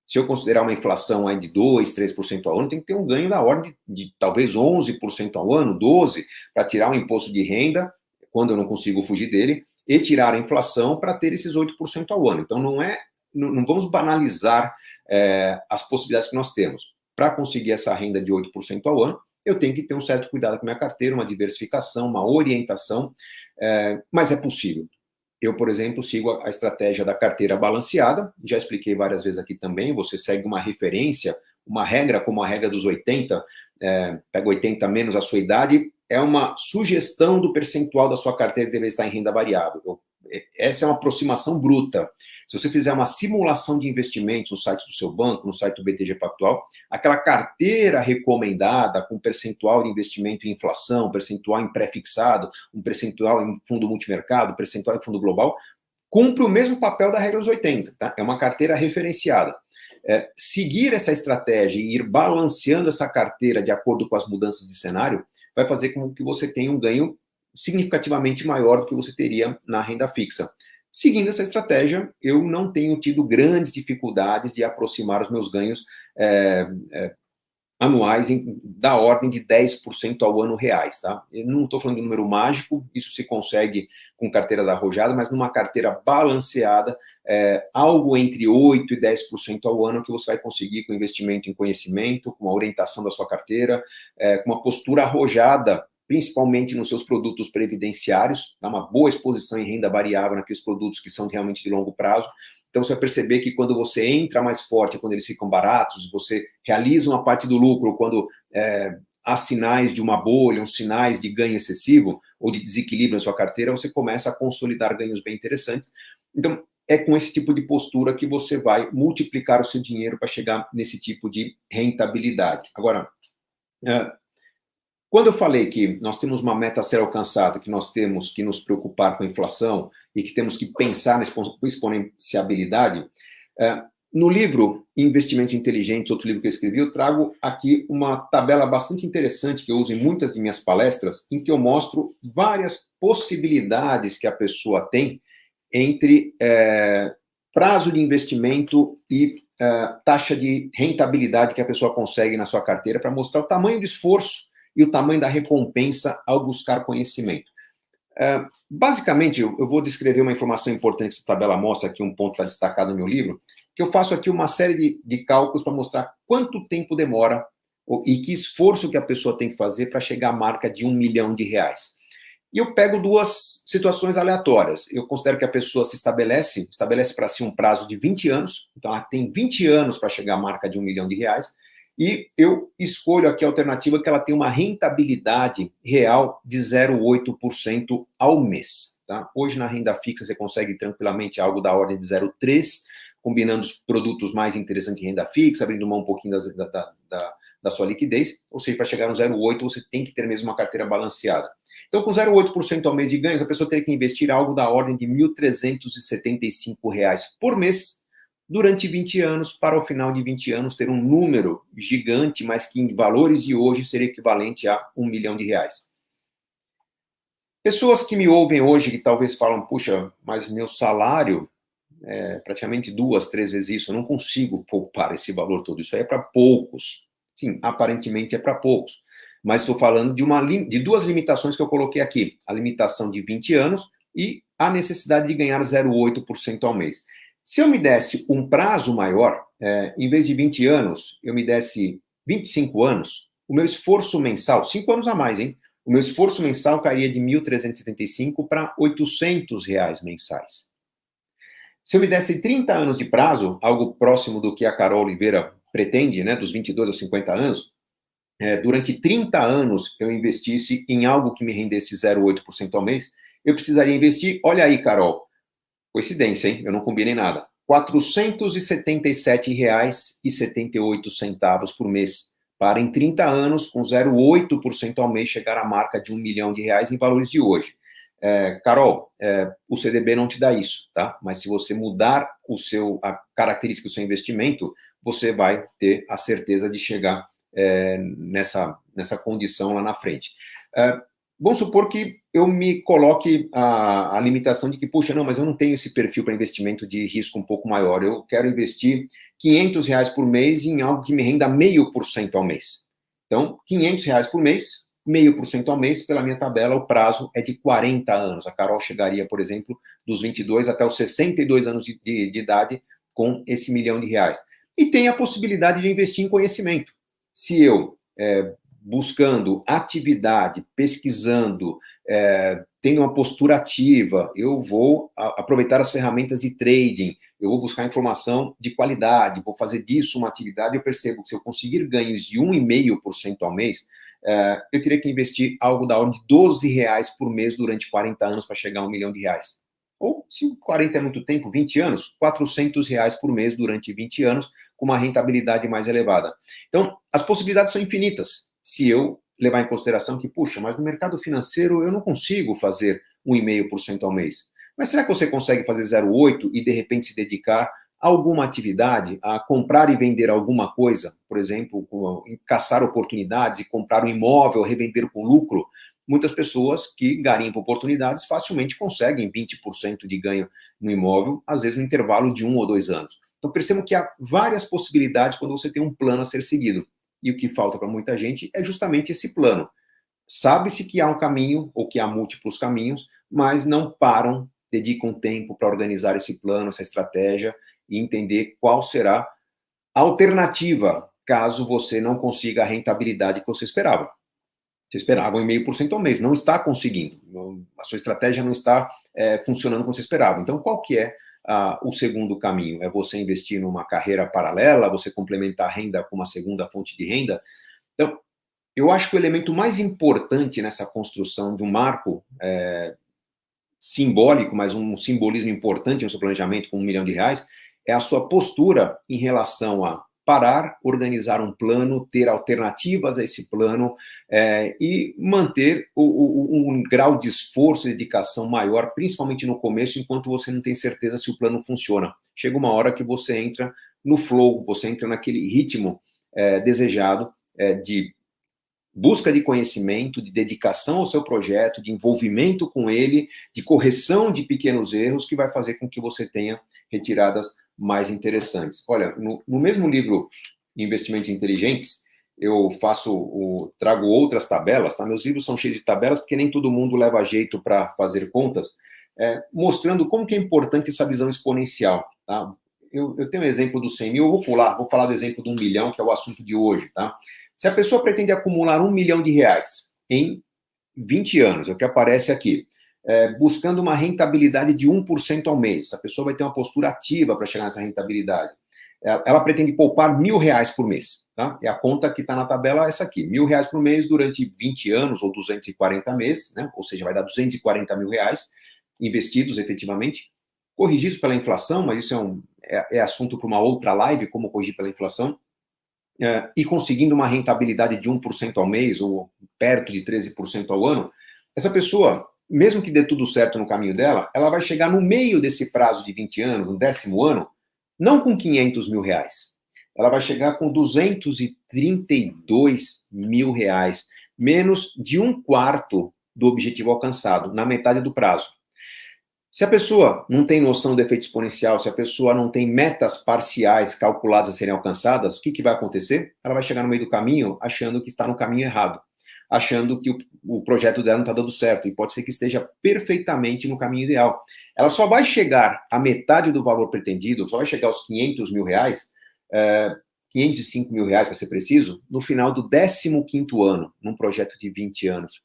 Se eu considerar uma inflação aí de 2%, 3% ao ano, tem que ter um ganho da ordem de talvez 11% ao ano, 12%, para tirar o imposto de renda, quando eu não consigo fugir dele, e tirar a inflação para ter esses 8% ao ano. Então, não vamos banalizar as possibilidades que nós temos. Para conseguir essa renda de 8% ao ano, eu tenho que ter um certo cuidado com a minha carteira, uma diversificação, uma orientação, mas é possível. Eu, por exemplo, sigo a estratégia da carteira balanceada, já expliquei várias vezes aqui também, você segue uma referência, uma regra como a regra dos 80, pega 80 menos a sua idade, é uma sugestão do percentual da sua carteira que deve estar em renda variável. Essa é uma aproximação bruta. Se você fizer uma simulação de investimentos no site do seu banco, no site do BTG Pactual, aquela carteira recomendada com percentual de investimento em inflação, percentual em pré-fixado, um percentual em fundo multimercado, percentual em fundo global, cumpre o mesmo papel da regra dos 80. Tá? É uma carteira referenciada. Seguir essa estratégia e ir balanceando essa carteira de acordo com as mudanças de cenário vai fazer com que você tenha um ganho significativamente maior do que você teria na renda fixa. Seguindo essa estratégia, eu não tenho tido grandes dificuldades de aproximar os meus ganhos anuais da ordem de 10% ao ano reais. Tá? Eu não estou falando de número mágico, isso se consegue com carteiras arrojadas, mas numa carteira balanceada, algo entre 8% e 10% ao ano que você vai conseguir com investimento em conhecimento, com a orientação da sua carteira, com uma postura arrojada, principalmente nos seus produtos previdenciários, dá uma boa exposição em renda variável naqueles produtos que são realmente de longo prazo. Então, você vai perceber que quando você entra mais forte, quando eles ficam baratos, você realiza uma parte do lucro, quando há sinais de uma bolha, uns sinais de ganho excessivo ou de desequilíbrio na sua carteira, você começa a consolidar ganhos bem interessantes. Então, é com esse tipo de postura que você vai multiplicar o seu dinheiro para chegar nesse tipo de rentabilidade. Agora, quando eu falei que nós temos uma meta a ser alcançada, que nós temos que nos preocupar com a inflação e que temos que pensar na exponenciabilidade, no livro Investimentos Inteligentes, outro livro que eu escrevi, eu trago aqui uma tabela bastante interessante que eu uso em muitas de minhas palestras, em que eu mostro várias possibilidades que a pessoa tem entre prazo de investimento e taxa de rentabilidade que a pessoa consegue na sua carteira, para mostrar o tamanho do esforço e o tamanho da recompensa ao buscar conhecimento. Basicamente, eu vou descrever uma informação importante que essa tabela mostra, aqui um ponto que está destacado no meu livro, que eu faço aqui uma série de cálculos para mostrar quanto tempo demora e que esforço que a pessoa tem que fazer para chegar à marca de R$1 milhão. E eu pego duas situações aleatórias. Eu considero que a pessoa se estabelece para si um prazo de 20 anos, então ela tem 20 anos para chegar à marca de R$1 milhão, E eu escolho aqui a alternativa que ela tem uma rentabilidade real de 0,8% ao mês. Tá? Hoje, na renda fixa, você consegue tranquilamente algo da ordem de 0,3%, combinando os produtos mais interessantes em renda fixa, abrindo mão um pouquinho da sua liquidez, ou seja, para chegar no 0,8% você tem que ter mesmo uma carteira balanceada. Então, com 0,8% ao mês de ganhos, a pessoa teria que investir algo da ordem de R$ 1.375 por mês durante 20 anos, para ao final de 20 anos ter um número gigante, mas que em valores de hoje seria equivalente a R$ 1 milhão. Pessoas que me ouvem hoje que talvez falam, puxa, mas meu salário é praticamente 2, 3 vezes isso, eu não consigo poupar esse valor todo, isso aí é para poucos. Sim, aparentemente é para poucos. Mas estou falando de duas limitações que eu coloquei aqui. A limitação de 20 anos e a necessidade de ganhar 0,8% ao mês. Se eu me desse um prazo maior, em vez de 20 anos, eu me desse 25 anos, o meu esforço mensal, 5 anos a mais, hein? O meu esforço mensal cairia de R$ 1.375 para R$ 800 mensais. Se eu me desse 30 anos de prazo, algo próximo do que a Carol Oliveira pretende, né, dos 22 aos 50 anos, durante 30 anos eu investisse em algo que me rendesse 0,8% ao mês, eu precisaria investir, olha aí, Carol, coincidência, hein? Eu não combinei nada, R$ 477,78 por mês, para em 30 anos, com 0,8% ao mês, chegar à marca de R$ 1 milhão em valores de hoje. Carol, o CDB não te dá isso, tá? Mas se você mudar a característica do seu investimento, você vai ter a certeza de chegar nessa condição lá na frente. Vamos supor que eu me coloque a limitação de que, puxa, não, mas eu não tenho esse perfil para investimento de risco um pouco maior, eu quero investir R$ 500 por mês em algo que me renda 0,5% ao mês. Então, R$ 500 por mês, 0,5% ao mês, pela minha tabela, o prazo é de 40 anos. A Carol chegaria, por exemplo, dos 22 até os 62 anos de idade com esse R$ 1 milhão. E tem a possibilidade de investir em conhecimento. Se eu, buscando atividade, pesquisando, tendo uma postura ativa, eu vou aproveitar as ferramentas de trading, eu vou buscar informação de qualidade, vou fazer disso uma atividade, eu percebo que se eu conseguir ganhos de 1,5% ao mês, eu teria que investir algo da ordem de R$ 12 por mês durante 40 anos para chegar a R$ 1 milhão. Ou, se 40 é muito tempo, 20 anos, R$ 400 por mês durante 20 anos, com uma rentabilidade mais elevada. Então, as possibilidades são infinitas, se eu levar em consideração que, puxa, mas no mercado financeiro eu não consigo fazer 1,5% ao mês. Mas será que você consegue fazer 0,8% e, de repente, se dedicar a alguma atividade, a comprar e vender alguma coisa, por exemplo, caçar oportunidades e comprar um imóvel, revender com lucro? Muitas pessoas que garimpam oportunidades facilmente conseguem 20% de ganho no imóvel, às vezes no intervalo de 1 ou 2 anos. Então, percebam que há várias possibilidades quando você tem um plano a ser seguido. E o que falta para muita gente é justamente esse plano. Sabe-se que há um caminho, ou que há múltiplos caminhos, mas não param, dedicam tempo para organizar esse plano, essa estratégia, e entender qual será a alternativa, caso você não consiga a rentabilidade que você esperava. Você esperava 1,5% ao mês, não está conseguindo. A sua estratégia não está funcionando como você esperava. Então, qual que é o segundo caminho? É você investir numa carreira paralela, você complementar a renda com uma segunda fonte de renda? Então, eu acho que o elemento mais importante nessa construção de um marco simbólico, mas um simbolismo importante no seu planejamento com R$ 1 milhão, é a sua postura em relação a parar, organizar um plano, ter alternativas a esse plano e manter um grau de esforço e dedicação maior, principalmente no começo, enquanto você não tem certeza se o plano funciona. Chega uma hora que você entra no flow, você entra naquele ritmo desejado de busca de conhecimento, de dedicação ao seu projeto, de envolvimento com ele, de correção de pequenos erros, que vai fazer com que você tenha retiradas mais interessantes. Olha, no mesmo livro Investimentos Inteligentes, eu trago outras tabelas, tá? Meus livros são cheios de tabelas, porque nem todo mundo leva jeito para fazer contas, mostrando como que é importante essa visão exponencial, tá? Eu tenho um exemplo do 100 mil, eu vou falar do exemplo do 1 milhão, que é o assunto de hoje, tá? Se a pessoa pretende acumular R$ 1 milhão em 20 anos, é o que aparece aqui, buscando uma rentabilidade de 1% ao mês, essa pessoa vai ter uma postura ativa para chegar nessa rentabilidade. ela pretende poupar R$ 1.000 por mês. Tá? É a conta que está na tabela essa aqui, R$ 1.000 por mês durante 20 anos ou 240 meses, né? Ou seja, vai dar R$ 240 mil investidos efetivamente, corrigidos pela inflação, mas isso é assunto para uma outra live, como corrigir pela inflação, e conseguindo uma rentabilidade de 1% ao mês, ou perto de 13% ao ano, essa pessoa, mesmo que dê tudo certo no caminho dela, ela vai chegar no meio desse prazo de 20 anos, no 10º ano, não com R$ 500 mil, ela vai chegar com R$ 232 mil, menos de um quarto do objetivo alcançado, na metade do prazo. Se a pessoa não tem noção do efeito exponencial, se a pessoa não tem metas parciais calculadas a serem alcançadas, o que vai acontecer? Ela vai chegar no meio do caminho achando que está no caminho errado, achando que o projeto dela não está dando certo, e pode ser que esteja perfeitamente no caminho ideal. Ela só vai chegar à metade do valor pretendido, só vai chegar aos R$ 500 mil, R$ 505 mil, para ser preciso, no final do 15º ano, num projeto de 20 anos.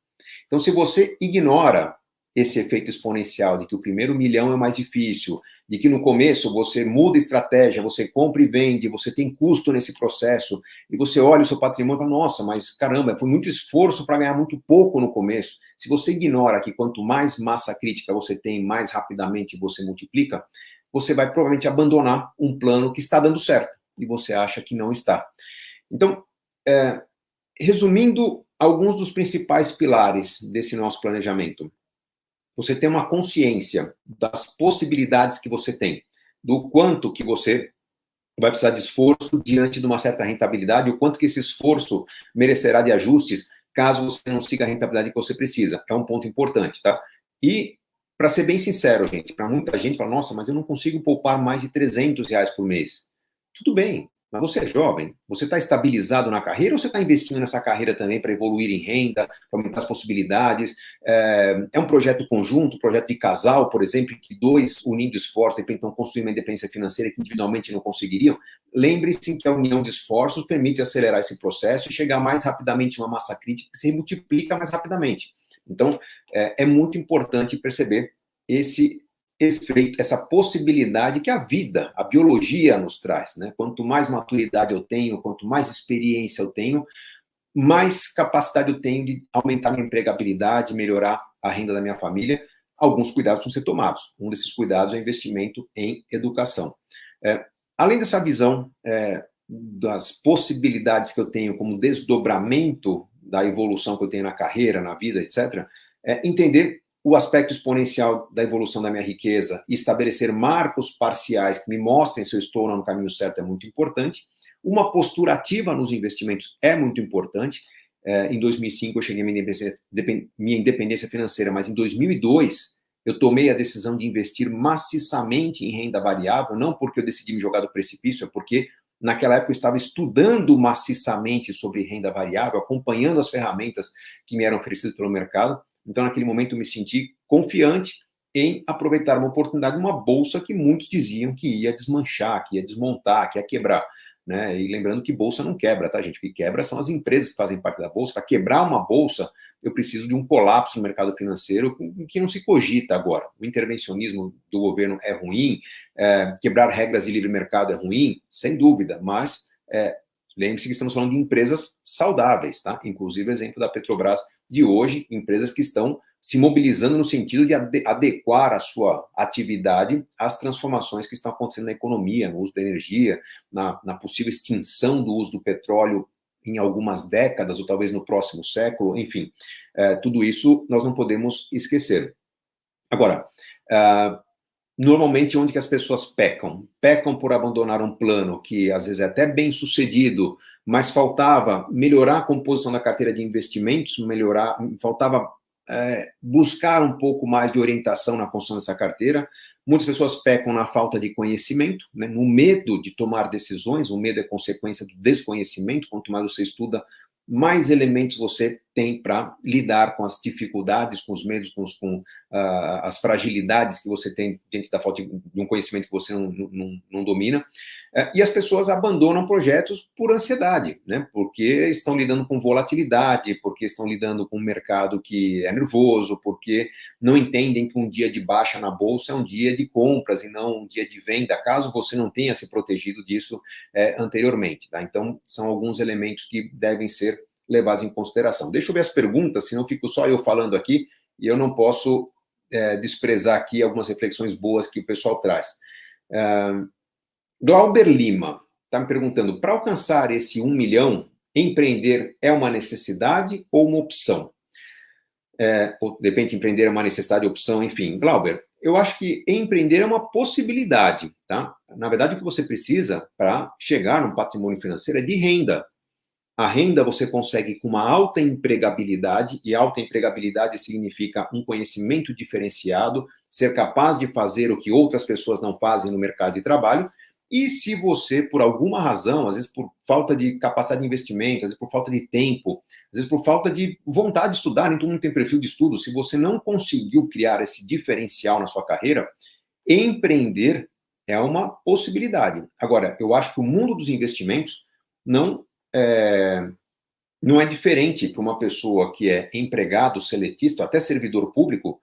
Então, se você ignora esse efeito exponencial de que o primeiro milhão é mais difícil, de que no começo você muda estratégia, você compra e vende, você tem custo nesse processo, e você olha o seu patrimônio e fala, nossa, mas caramba, foi muito esforço para ganhar muito pouco no começo. Se você ignora que quanto mais massa crítica você tem, mais rapidamente você multiplica, você vai provavelmente abandonar um plano que está dando certo, e você acha que não está. Então, resumindo alguns dos principais pilares desse nosso planejamento. Você tem uma consciência das possibilidades que você tem, do quanto que você vai precisar de esforço diante de uma certa rentabilidade, o quanto que esse esforço merecerá de ajustes caso você não siga a rentabilidade que você precisa. É um ponto importante, tá? E, para ser bem sincero, gente, para muita gente fala, nossa, mas eu não consigo poupar mais de R$ 300 por mês. Tudo bem, mas você é jovem, você está estabilizado na carreira ou você está investindo nessa carreira também para evoluir em renda, para aumentar as possibilidades? É um projeto conjunto, um projeto de casal, por exemplo, em que dois unindo esforços tentam construir uma independência financeira que individualmente não conseguiriam? Lembre-se que a união de esforços permite acelerar esse processo e chegar mais rapidamente a uma massa crítica que se multiplica mais rapidamente. Então, é muito importante perceber esse efeito, essa possibilidade que a vida, a biologia nos traz, né? Quanto mais maturidade eu tenho, quanto mais experiência eu tenho, mais capacidade eu tenho de aumentar minha empregabilidade, melhorar a renda da minha família. Alguns cuidados vão ser tomados. Um desses cuidados é o investimento em educação. Além dessa visão das possibilidades que eu tenho como desdobramento da evolução que eu tenho na carreira, na vida, etc., entender o aspecto exponencial da evolução da minha riqueza e estabelecer marcos parciais que me mostrem se eu estou no caminho certo é muito importante. Uma postura ativa nos investimentos é muito importante. Em 2005 eu cheguei à minha independência financeira, mas em 2002 eu tomei a decisão de investir maciçamente em renda variável, não porque eu decidi me jogar do precipício, é porque naquela época eu estava estudando maciçamente sobre renda variável, acompanhando as ferramentas que me eram oferecidas pelo mercado. Então, naquele momento, eu me senti confiante em aproveitar uma oportunidade, uma bolsa que muitos diziam que ia desmanchar, que ia desmontar, que ia quebrar. Né? E lembrando que bolsa não quebra, tá, gente? O que quebra são as empresas que fazem parte da bolsa. Para quebrar uma bolsa, eu preciso de um colapso no mercado financeiro que não se cogita agora. O intervencionismo do governo é ruim, quebrar regras de livre mercado é ruim, sem dúvida, mas lembre-se que estamos falando de empresas saudáveis, tá? Inclusive o exemplo da Petrobras de hoje, empresas que estão se mobilizando no sentido de adequar a sua atividade às transformações que estão acontecendo na economia, no uso da energia, na possível extinção do uso do petróleo em algumas décadas, ou talvez no próximo século, enfim, tudo isso nós não podemos esquecer. Agora, normalmente onde que as pessoas pecam? Pecam por abandonar um plano que às vezes é até bem sucedido, mas faltava melhorar a composição da carteira de investimentos, faltava buscar um pouco mais de orientação na construção dessa carteira. Muitas pessoas pecam na falta de conhecimento, né, no medo de tomar decisões. O medo é consequência do desconhecimento. Quanto mais você estuda, mais elementos você tem para lidar com as dificuldades, com os medos, com as fragilidades que você tem diante da falta de um conhecimento que você não domina. E as pessoas abandonam projetos por ansiedade, né? Porque estão lidando com volatilidade, porque estão lidando com um mercado que é nervoso, porque não entendem que um dia de baixa na bolsa é um dia de compras e não um dia de venda, caso você não tenha se protegido disso anteriormente. Tá? Então, são alguns elementos que devem ser levados em consideração. Deixa eu ver as perguntas, senão fico só eu falando aqui e eu não posso desprezar aqui algumas reflexões boas que o pessoal traz. Glauber Lima está me perguntando, para alcançar esse 1 milhão, empreender é uma necessidade ou uma opção? Ou, de repente, empreender é uma necessidade, opção, enfim. Glauber, eu acho que empreender é uma possibilidade, tá? Na verdade, o que você precisa para chegar num patrimônio financeiro é de renda. A renda você consegue com uma alta empregabilidade, e alta empregabilidade significa um conhecimento diferenciado, ser capaz de fazer o que outras pessoas não fazem no mercado de trabalho. E se você, por alguma razão, às vezes por falta de capacidade de investimento, às vezes por falta de tempo, às vezes por falta de vontade de estudar, nem todo mundo tem perfil de estudo, se você não conseguiu criar esse diferencial na sua carreira, empreender é uma possibilidade. Agora, eu acho que o mundo dos investimentos não é diferente para uma pessoa que é empregado, seletista, até servidor público,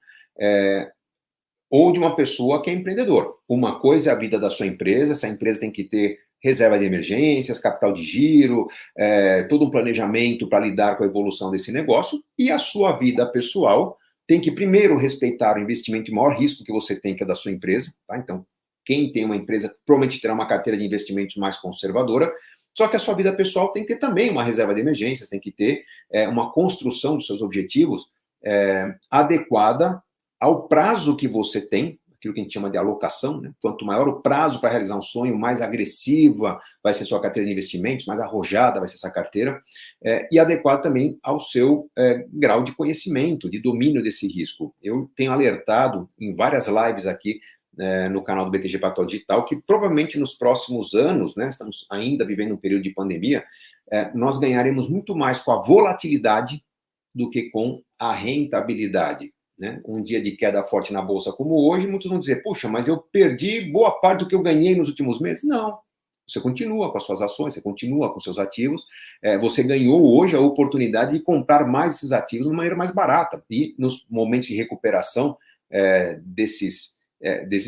ou de uma pessoa que é empreendedor. Uma coisa é a vida da sua empresa, essa empresa tem que ter reserva de emergências, capital de giro, todo um planejamento para lidar com a evolução desse negócio, e a sua vida pessoal tem que primeiro respeitar o investimento de maior risco que você tem, que é da sua empresa, tá? Então, quem tem uma empresa provavelmente terá uma carteira de investimentos mais conservadora, só que a sua vida pessoal tem que ter também uma reserva de emergências, tem que ter uma construção dos seus objetivos adequada ao prazo que você tem, aquilo que a gente chama de alocação, né? Quanto maior o prazo para realizar um sonho, mais agressiva vai ser sua carteira de investimentos, mais arrojada vai ser essa carteira, e adequada também ao seu grau de conhecimento, de domínio desse risco. Eu tenho alertado em várias lives aqui no canal do BTG Pactual Digital que provavelmente nos próximos anos, né, estamos ainda vivendo um período de pandemia, nós ganharemos muito mais com a volatilidade do que com a rentabilidade. Né? Um dia de queda forte na bolsa como hoje, muitos vão dizer, puxa, mas eu perdi boa parte do que eu ganhei nos últimos meses. Não, você continua com as suas ações, você continua com seus ativos, você ganhou hoje a oportunidade de comprar mais esses ativos de maneira mais barata, e nos momentos de recuperação desses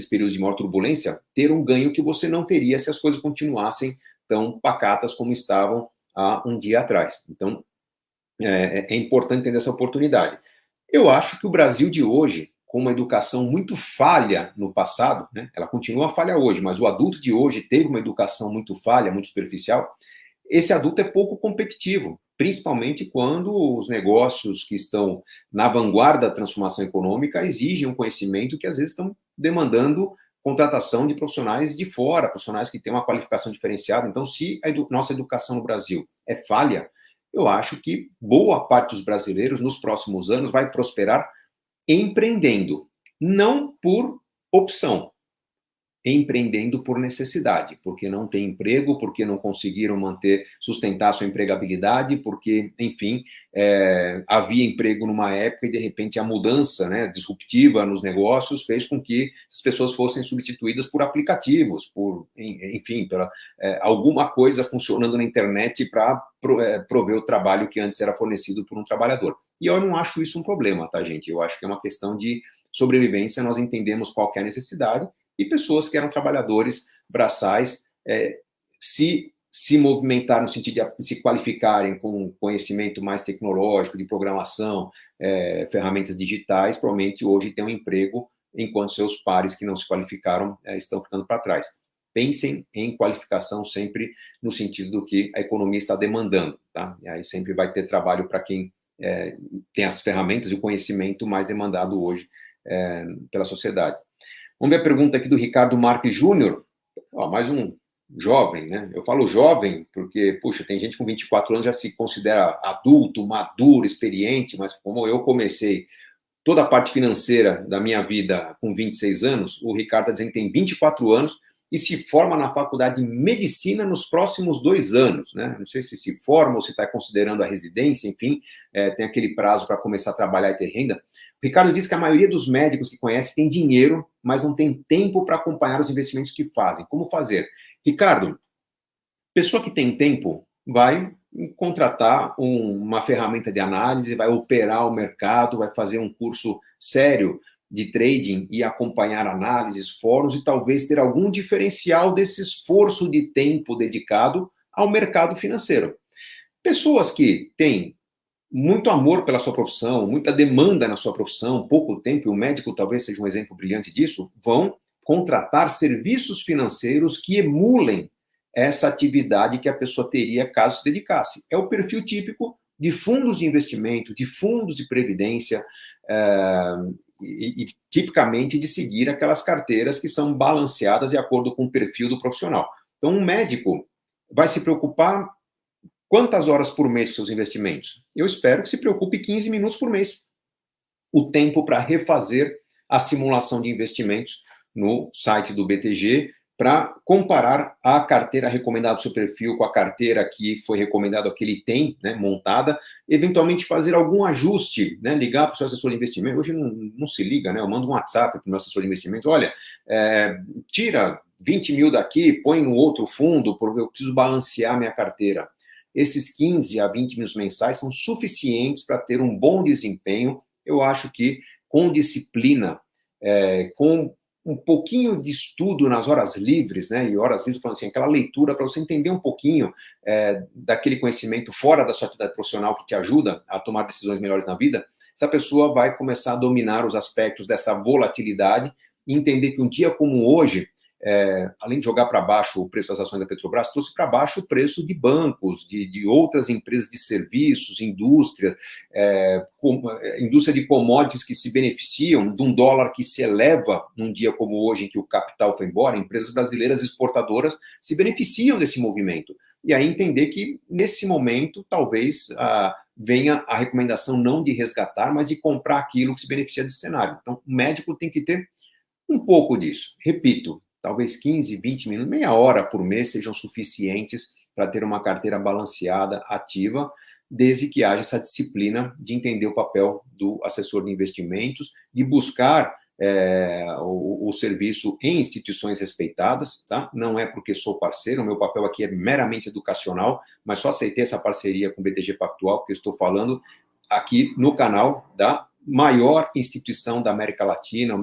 períodos de maior turbulência, ter um ganho que você não teria se as coisas continuassem tão pacatas como estavam há um dia atrás. Então, é importante ter essa oportunidade. Eu acho que o Brasil de hoje, com uma educação muito falha no passado, né, ela continua falha hoje, mas o adulto de hoje teve uma educação muito falha, muito superficial, esse adulto é pouco competitivo, principalmente quando os negócios que estão na vanguarda da transformação econômica exigem um conhecimento que às vezes estão demandando contratação de profissionais de fora, profissionais que têm uma qualificação diferenciada. Então, se a nossa educação no Brasil é falha, eu acho que boa parte dos brasileiros, nos próximos anos, vai prosperar empreendendo, não por opção, empreendendo por necessidade, porque não tem emprego, porque não conseguiram sustentar sua empregabilidade, porque, enfim, havia emprego numa época e, de repente, a mudança, né, disruptiva nos negócios fez com que as pessoas fossem substituídas por aplicativos, enfim, por alguma coisa funcionando na internet para prover o trabalho que antes era fornecido por um trabalhador. E eu não acho isso um problema, tá, gente? Eu acho que é uma questão de sobrevivência, nós entendemos qual que é a necessidade, e pessoas que eram trabalhadores braçais se movimentaram no sentido de se qualificarem com conhecimento mais tecnológico, de programação, ferramentas digitais, provavelmente hoje têm um emprego, enquanto seus pares que não se qualificaram estão ficando para trás. Pensem em qualificação sempre no sentido do que a economia está demandando, tá? E aí sempre vai ter trabalho para quem tem as ferramentas e o conhecimento mais demandado hoje pela sociedade. Vamos ver a pergunta aqui do Ricardo Marques Júnior. Mais um jovem, né? Eu falo jovem porque, puxa, tem gente com 24 anos já se considera adulto, maduro, experiente, mas como eu comecei toda a parte financeira da minha vida com 26 anos, o Ricardo está dizendo que tem 24 anos e se forma na faculdade de medicina nos próximos 2 anos, né? Não sei se forma ou se está considerando a residência, enfim, tem aquele prazo para começar a trabalhar e ter renda. O Ricardo diz que a maioria dos médicos que conhece tem dinheiro, mas não tem tempo para acompanhar os investimentos que fazem. Como fazer? Ricardo, pessoa que tem tempo vai contratar uma ferramenta de análise, vai operar o mercado, vai fazer um curso sério de trading e acompanhar análises, fóruns e talvez ter algum diferencial desse esforço de tempo dedicado ao mercado financeiro. Pessoas que têm muito amor pela sua profissão, muita demanda na sua profissão, pouco tempo, e o médico talvez seja um exemplo brilhante disso, vão contratar serviços financeiros que emulem essa atividade que a pessoa teria caso se dedicasse. É o perfil típico de fundos de investimento, de fundos de previdência, e tipicamente de seguir aquelas carteiras que são balanceadas de acordo com o perfil do profissional. Então, um médico vai se preocupar quantas horas por mês com seus investimentos? Eu espero que se preocupe 15 minutos por mês. O tempo para refazer a simulação de investimentos no site do BTG, para comparar a carteira recomendada do seu perfil com a carteira que foi recomendada, que ele tem, né, montada, eventualmente fazer algum ajuste, né, ligar para o seu assessor de investimento. Hoje não se liga, né, eu mando um WhatsApp para o meu assessor de investimento, olha, tira 20 mil daqui, põe no outro fundo, porque eu preciso balancear minha carteira. Esses 15 a 20 mil mensais são suficientes para ter um bom desempenho, eu acho que com disciplina, com um pouquinho de estudo nas horas livres, né? E horas livres, falando assim, aquela leitura para você entender um pouquinho daquele conhecimento fora da sua atividade profissional que te ajuda a tomar decisões melhores na vida, essa pessoa vai começar a dominar os aspectos dessa volatilidade e entender que um dia como hoje, além de jogar para baixo o preço das ações da Petrobras, trouxe para baixo o preço de bancos, de outras empresas de serviços, indústria de commodities que se beneficiam de um dólar que se eleva num dia como hoje, em que o capital foi embora. Empresas brasileiras exportadoras se beneficiam desse movimento. E aí entender que, nesse momento, talvez venha a recomendação não de resgatar, mas de comprar aquilo que se beneficia desse cenário. Então, o médico tem que ter um pouco disso. Repito, talvez 15, 20 minutos, meia hora por mês sejam suficientes para ter uma carteira balanceada, ativa, desde que haja essa disciplina de entender o papel do assessor de investimentos, de buscar o serviço em instituições respeitadas, tá? Não é porque sou parceiro, o meu papel aqui é meramente educacional, mas só aceitei essa parceria com o BTG Pactual, porque eu estou falando aqui no canal da maior instituição da América Latina,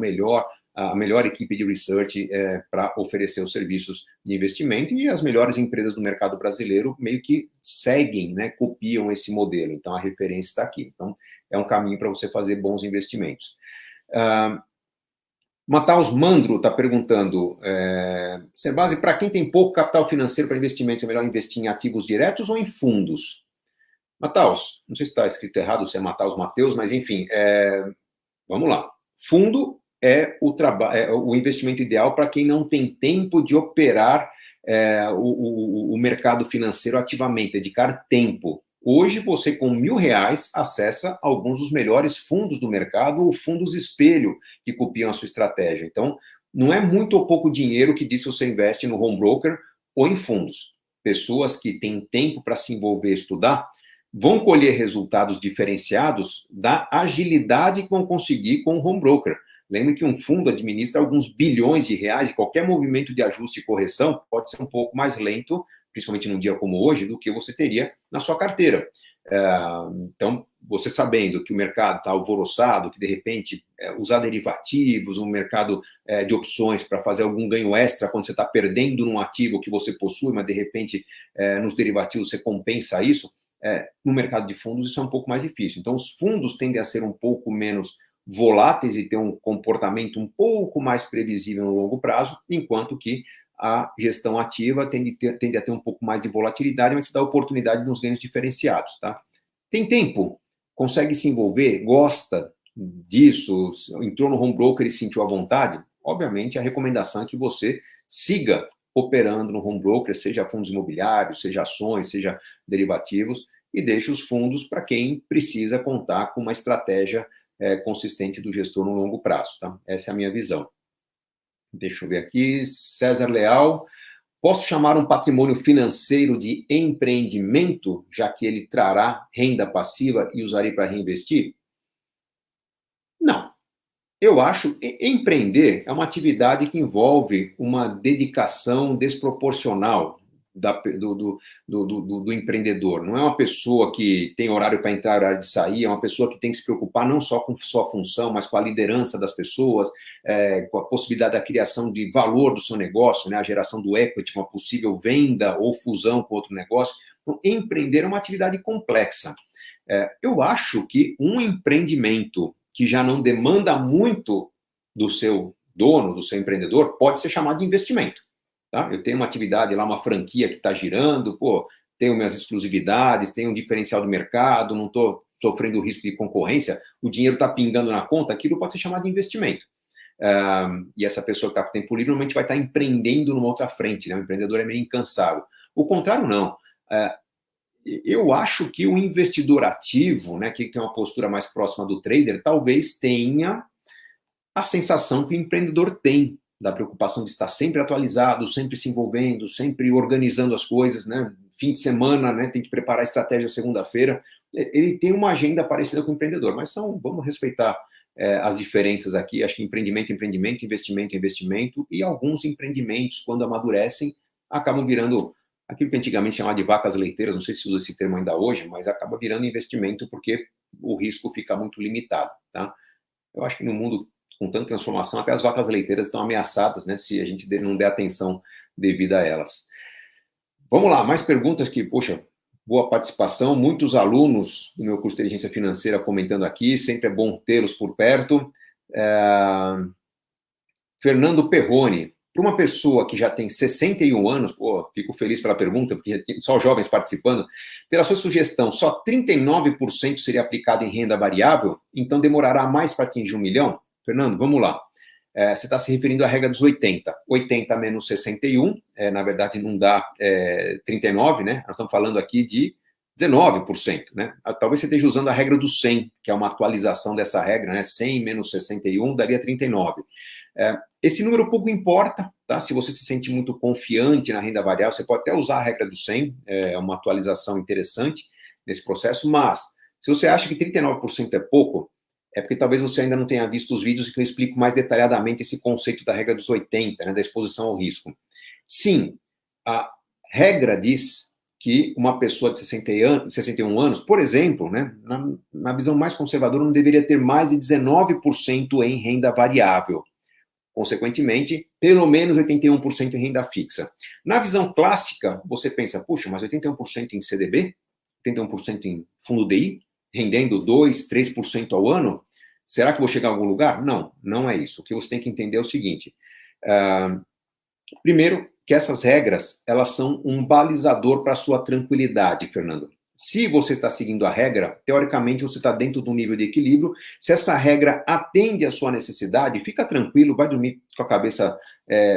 a melhor equipe de research para oferecer os serviços de investimento, e as melhores empresas do mercado brasileiro meio que seguem, né, copiam esse modelo. Então, a referência está aqui. Então, é um caminho para você fazer bons investimentos. Mataus Mandro está perguntando, Cerbasi, para quem tem pouco capital financeiro para investimentos, é melhor investir em ativos diretos ou em fundos? Mataus, não sei se está escrito errado, se é Mataus Mateus, mas enfim, vamos lá. Fundo é o investimento ideal para quem não tem tempo de operar o mercado financeiro ativamente, dedicar tempo. Hoje, você com R$1.000 acessa alguns dos melhores fundos do mercado, ou fundos espelho que copiam a sua estratégia. Então, não é muito ou pouco dinheiro que diz se você investe no home broker ou em fundos. Pessoas que têm tempo para se envolver e estudar vão colher resultados diferenciados da agilidade que vão conseguir com o home broker. Lembre que um fundo administra alguns bilhões de reais e qualquer movimento de ajuste e correção pode ser um pouco mais lento, principalmente num dia como hoje, do que você teria na sua carteira. Então, você sabendo que o mercado está alvoroçado, que de repente usar derivativos, um mercado de opções para fazer algum ganho extra quando você está perdendo num ativo que você possui, mas de repente nos derivativos você compensa isso, no mercado de fundos isso é um pouco mais difícil. Então, os fundos tendem a ser um pouco menos voláteis e ter um comportamento um pouco mais previsível no longo prazo, enquanto que a gestão ativa tende a ter um pouco mais de volatilidade, mas se dá oportunidade nos ganhos diferenciados, tá? Tem tempo? Consegue se envolver? Gosta disso? Entrou no home broker e sentiu à vontade? Obviamente, a recomendação é que você siga operando no home broker, seja fundos imobiliários, seja ações, seja derivativos, e deixe os fundos para quem precisa contar com uma estratégia consistente do gestor no longo prazo, tá? Essa é a minha visão. Deixa eu ver aqui. César Leal. Posso chamar um patrimônio financeiro de empreendimento, já que ele trará renda passiva e usarei para reinvestir? Não. Eu acho que empreender é uma atividade que envolve uma dedicação desproporcional do empreendedor. Não é uma pessoa que tem horário para entrar, horário de sair, é uma pessoa que tem que se preocupar não só com sua função, mas com a liderança das pessoas, com a possibilidade da criação de valor do seu negócio, né, a geração do equity, uma possível venda ou fusão com outro negócio. Então, empreender é uma atividade complexa. Eu acho que um empreendimento que já não demanda muito do seu dono, do seu empreendedor, pode ser chamado de investimento. Tá? Eu tenho uma atividade lá, uma franquia que está girando, tenho minhas exclusividades, tenho um diferencial do mercado, não estou sofrendo risco de concorrência, o dinheiro está pingando na conta, aquilo pode ser chamado de investimento. E essa pessoa que está com tempo livre normalmente vai estar empreendendo numa outra frente, né? O empreendedor é meio incansável. O contrário, não. Eu acho que o investidor ativo, né, que tem uma postura mais próxima do trader, talvez tenha a sensação que o empreendedor tem, da preocupação de estar sempre atualizado, sempre se envolvendo, sempre organizando as coisas, né? Fim de semana, né, tem que preparar a estratégia segunda-feira. Ele tem uma agenda parecida com o empreendedor, mas vamos respeitar as diferenças aqui. Acho que empreendimento é empreendimento, investimento é investimento, e alguns empreendimentos, quando amadurecem, acabam virando aquilo que antigamente chamava de vacas leiteiras, não sei se usa esse termo ainda hoje, mas acaba virando investimento porque o risco fica muito limitado, tá? Eu acho que no mundo com tanta transformação, até as vacas leiteiras estão ameaçadas, né, se a gente não der atenção devida a elas. Vamos lá, mais perguntas que, poxa, boa participação, muitos alunos do meu curso de Inteligência Financeira comentando aqui, sempre é bom tê-los por perto. Fernando Perrone, para uma pessoa que já tem 61 anos, fico feliz pela pergunta, porque só jovens participando, pela sua sugestão, só 39% seria aplicado em renda variável, então demorará mais para atingir 1 milhão? Fernando, vamos lá. Você está se referindo à regra dos 80. 80 menos 61, na verdade não dá 39, né? Nós estamos falando aqui de 19%, né? Talvez você esteja usando a regra do 100, que é uma atualização dessa regra, né? 100 menos 61 daria 39. Esse número pouco importa, tá? Se você se sente muito confiante na renda variável, você pode até usar a regra do 100, é uma atualização interessante nesse processo, mas se você acha que 39% é pouco, é porque talvez você ainda não tenha visto os vídeos em que eu explico mais detalhadamente esse conceito da regra dos 80, né, da exposição ao risco. Sim, a regra diz que uma pessoa de 61 anos, por exemplo, né, na visão mais conservadora, não deveria ter mais de 19% em renda variável. Consequentemente, pelo menos 81% em renda fixa. Na visão clássica, você pensa, puxa, mas 81% em CDB? 81% em fundo DI? Rendendo 2%, 3% ao ano? Será que vou chegar a algum lugar? Não, não é isso. O que você tem que entender é o seguinte. Primeiro, que essas regras, elas são um balizador para a sua tranquilidade, Fernando. Se você está seguindo a regra, teoricamente você está dentro de um nível de equilíbrio. Se essa regra atende à sua necessidade, fica tranquilo, vai dormir com a cabeça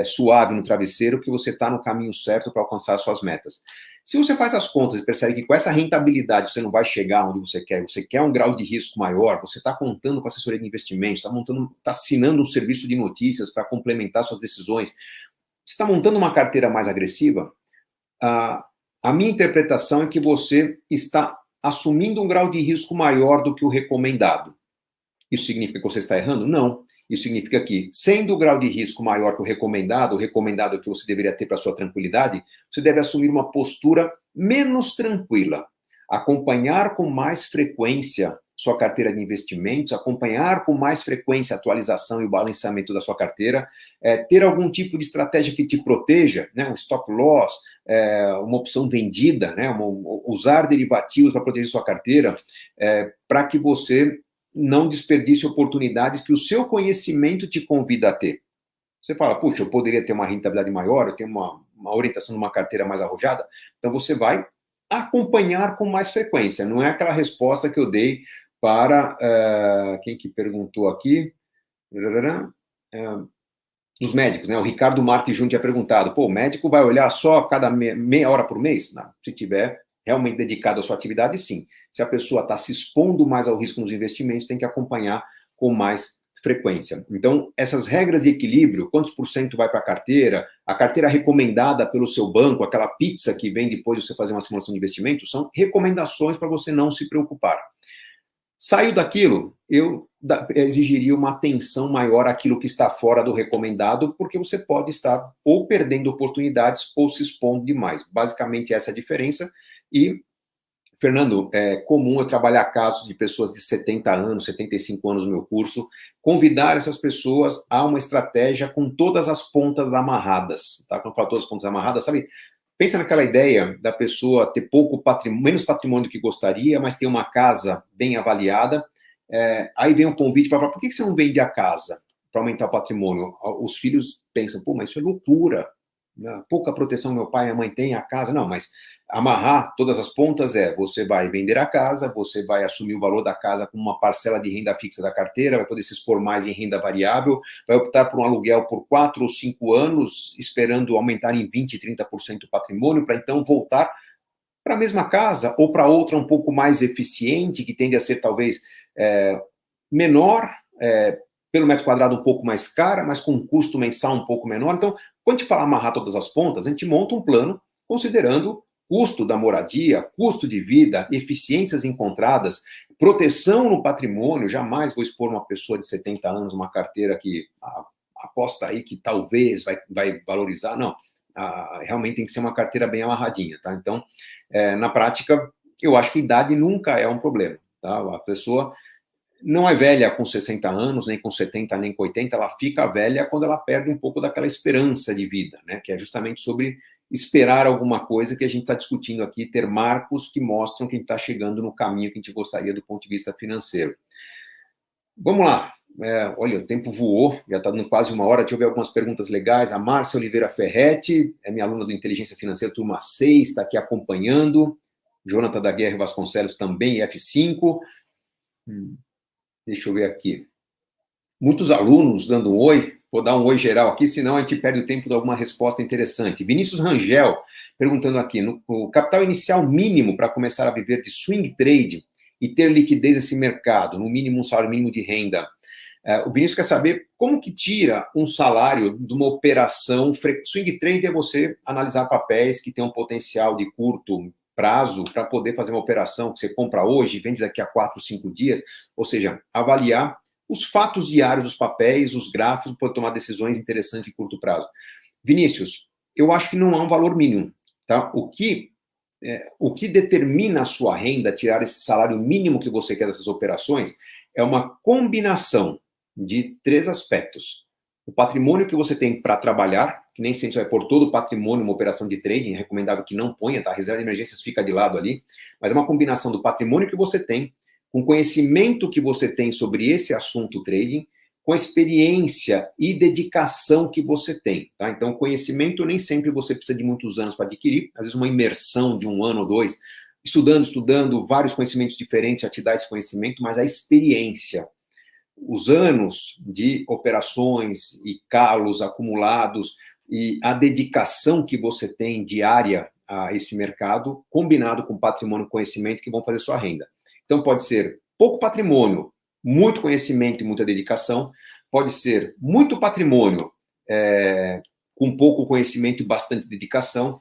suave no travesseiro, que você está no caminho certo para alcançar as suas metas. Se você faz as contas e percebe que com essa rentabilidade você não vai chegar onde você quer um grau de risco maior, você está contando com assessoria de investimentos, está assinando um serviço de notícias para complementar suas decisões, você está montando uma carteira mais agressiva, a minha interpretação é que você está assumindo um grau de risco maior do que o recomendado. Isso significa que você está errando? Não. Isso significa que, sendo o grau de risco maior que o recomendado que você deveria ter para a sua tranquilidade, você deve assumir uma postura menos tranquila. Acompanhar com mais frequência sua carteira de investimentos, acompanhar com mais frequência a atualização e o balanceamento da sua carteira, ter algum tipo de estratégia que te proteja, né, um stop loss, uma opção vendida, né, usar derivativos para proteger sua carteira, para que você não desperdice oportunidades que o seu conhecimento te convida a ter. Você fala, puxa, eu poderia ter uma rentabilidade maior, eu tenho uma orientação numa carteira mais arrojada, então você vai acompanhar com mais frequência. Não é aquela resposta que eu dei para quem que perguntou aqui? Dos médicos, né? O Ricardo Marques Júnior tinha perguntado, o médico vai olhar só cada meia hora por mês? Não, se tiver realmente dedicado à sua atividade, sim. Se a pessoa está se expondo mais ao risco nos investimentos, tem que acompanhar com mais frequência. Então, essas regras de equilíbrio, quantos por cento vai para a carteira recomendada pelo seu banco, aquela pizza que vem depois de você fazer uma simulação de investimento, são recomendações para você não se preocupar. Saiu daquilo, eu exigiria uma atenção maior àquilo que está fora do recomendado, porque você pode estar ou perdendo oportunidades ou se expondo demais. Basicamente, essa é a diferença. E, Fernando, é comum eu trabalhar casos de pessoas de 70 anos, 75 anos no meu curso, convidar essas pessoas a uma estratégia com todas as pontas amarradas. Tá? Quando eu falo todas as pontas amarradas, sabe? Pensa naquela ideia da pessoa ter menos patrimônio do que gostaria, mas ter uma casa bem avaliada. Aí vem um convite para falar, por que você não vende a casa para aumentar o patrimônio? Os filhos pensam, pô, mas isso é loucura. Pouca proteção meu pai e minha mãe têm, a casa. Não, mas amarrar todas as pontas você vai vender a casa, você vai assumir o valor da casa com uma parcela de renda fixa da carteira, vai poder se expor mais em renda variável, vai optar por um aluguel por 4 ou 5 anos, esperando aumentar em 20%, 30% o patrimônio, para então voltar para a mesma casa ou para outra um pouco mais eficiente, que tende a ser talvez menor, pelo metro quadrado um pouco mais cara, mas com um custo mensal um pouco menor. Então, quando a gente fala amarrar todas as pontas, a gente monta um plano considerando custo da moradia, custo de vida, eficiências encontradas, proteção no patrimônio. Jamais vou expor uma pessoa de 70 anos uma carteira que aposta aí que talvez vai valorizar. Não, realmente tem que ser uma carteira bem amarradinha, tá? Então, na prática, eu acho que idade nunca é um problema, tá? A pessoa não é velha com 60 anos, nem com 70, nem com 80, ela fica velha quando ela perde um pouco daquela esperança de vida, né? Que é justamente sobre esperar alguma coisa que a gente está discutindo aqui, ter marcos que mostram que a gente está chegando no caminho que a gente gostaria do ponto de vista financeiro. Vamos lá. Olha, o tempo voou, já está dando quase uma hora. Deixa eu ver algumas perguntas legais. A Márcia Oliveira Ferretti, é minha aluna do Inteligência Financeira, turma 6, está aqui acompanhando. Jonathan da Guerra Vasconcelos também, F5. Deixa eu ver aqui. Muitos alunos dando um oi. Vou dar um oi geral aqui, senão a gente perde o tempo de alguma resposta interessante. Vinícius Rangel, perguntando aqui, o capital inicial mínimo para começar a viver de swing trade e ter liquidez nesse mercado, no mínimo um salário mínimo de renda. O Vinícius quer saber como que tira um salário de uma operação. Swing trade é você analisar papéis que têm um potencial de curto prazo para poder fazer uma operação que você compra hoje e vende daqui a 4, 5 dias, ou seja, avaliar os fatos diários dos papéis, os gráficos, para tomar decisões interessantes em curto prazo. Vinícius, eu acho que não há um valor mínimo, tá? O que determina a sua renda, tirar esse salário mínimo que você quer dessas operações, é uma combinação de 3 aspectos. O patrimônio que você tem para trabalhar, que nem sempre vai pôr todo o patrimônio numa operação de trading, é recomendável que não ponha, tá? A reserva de emergências fica de lado ali, mas é uma combinação do patrimônio que você tem, com conhecimento que você tem sobre esse assunto trading, com a experiência e dedicação que você tem, tá? Então, conhecimento nem sempre você precisa de muitos anos para adquirir, às vezes uma imersão de 1 ano ou 2, estudando, vários conhecimentos diferentes já te dá esse conhecimento, mas a experiência, os anos de operações e calos acumulados e a dedicação que você tem diária a esse mercado, combinado com patrimônio e conhecimento que vão fazer sua renda. Então, pode ser pouco patrimônio, muito conhecimento e muita dedicação. Pode ser muito patrimônio, com pouco conhecimento e bastante dedicação.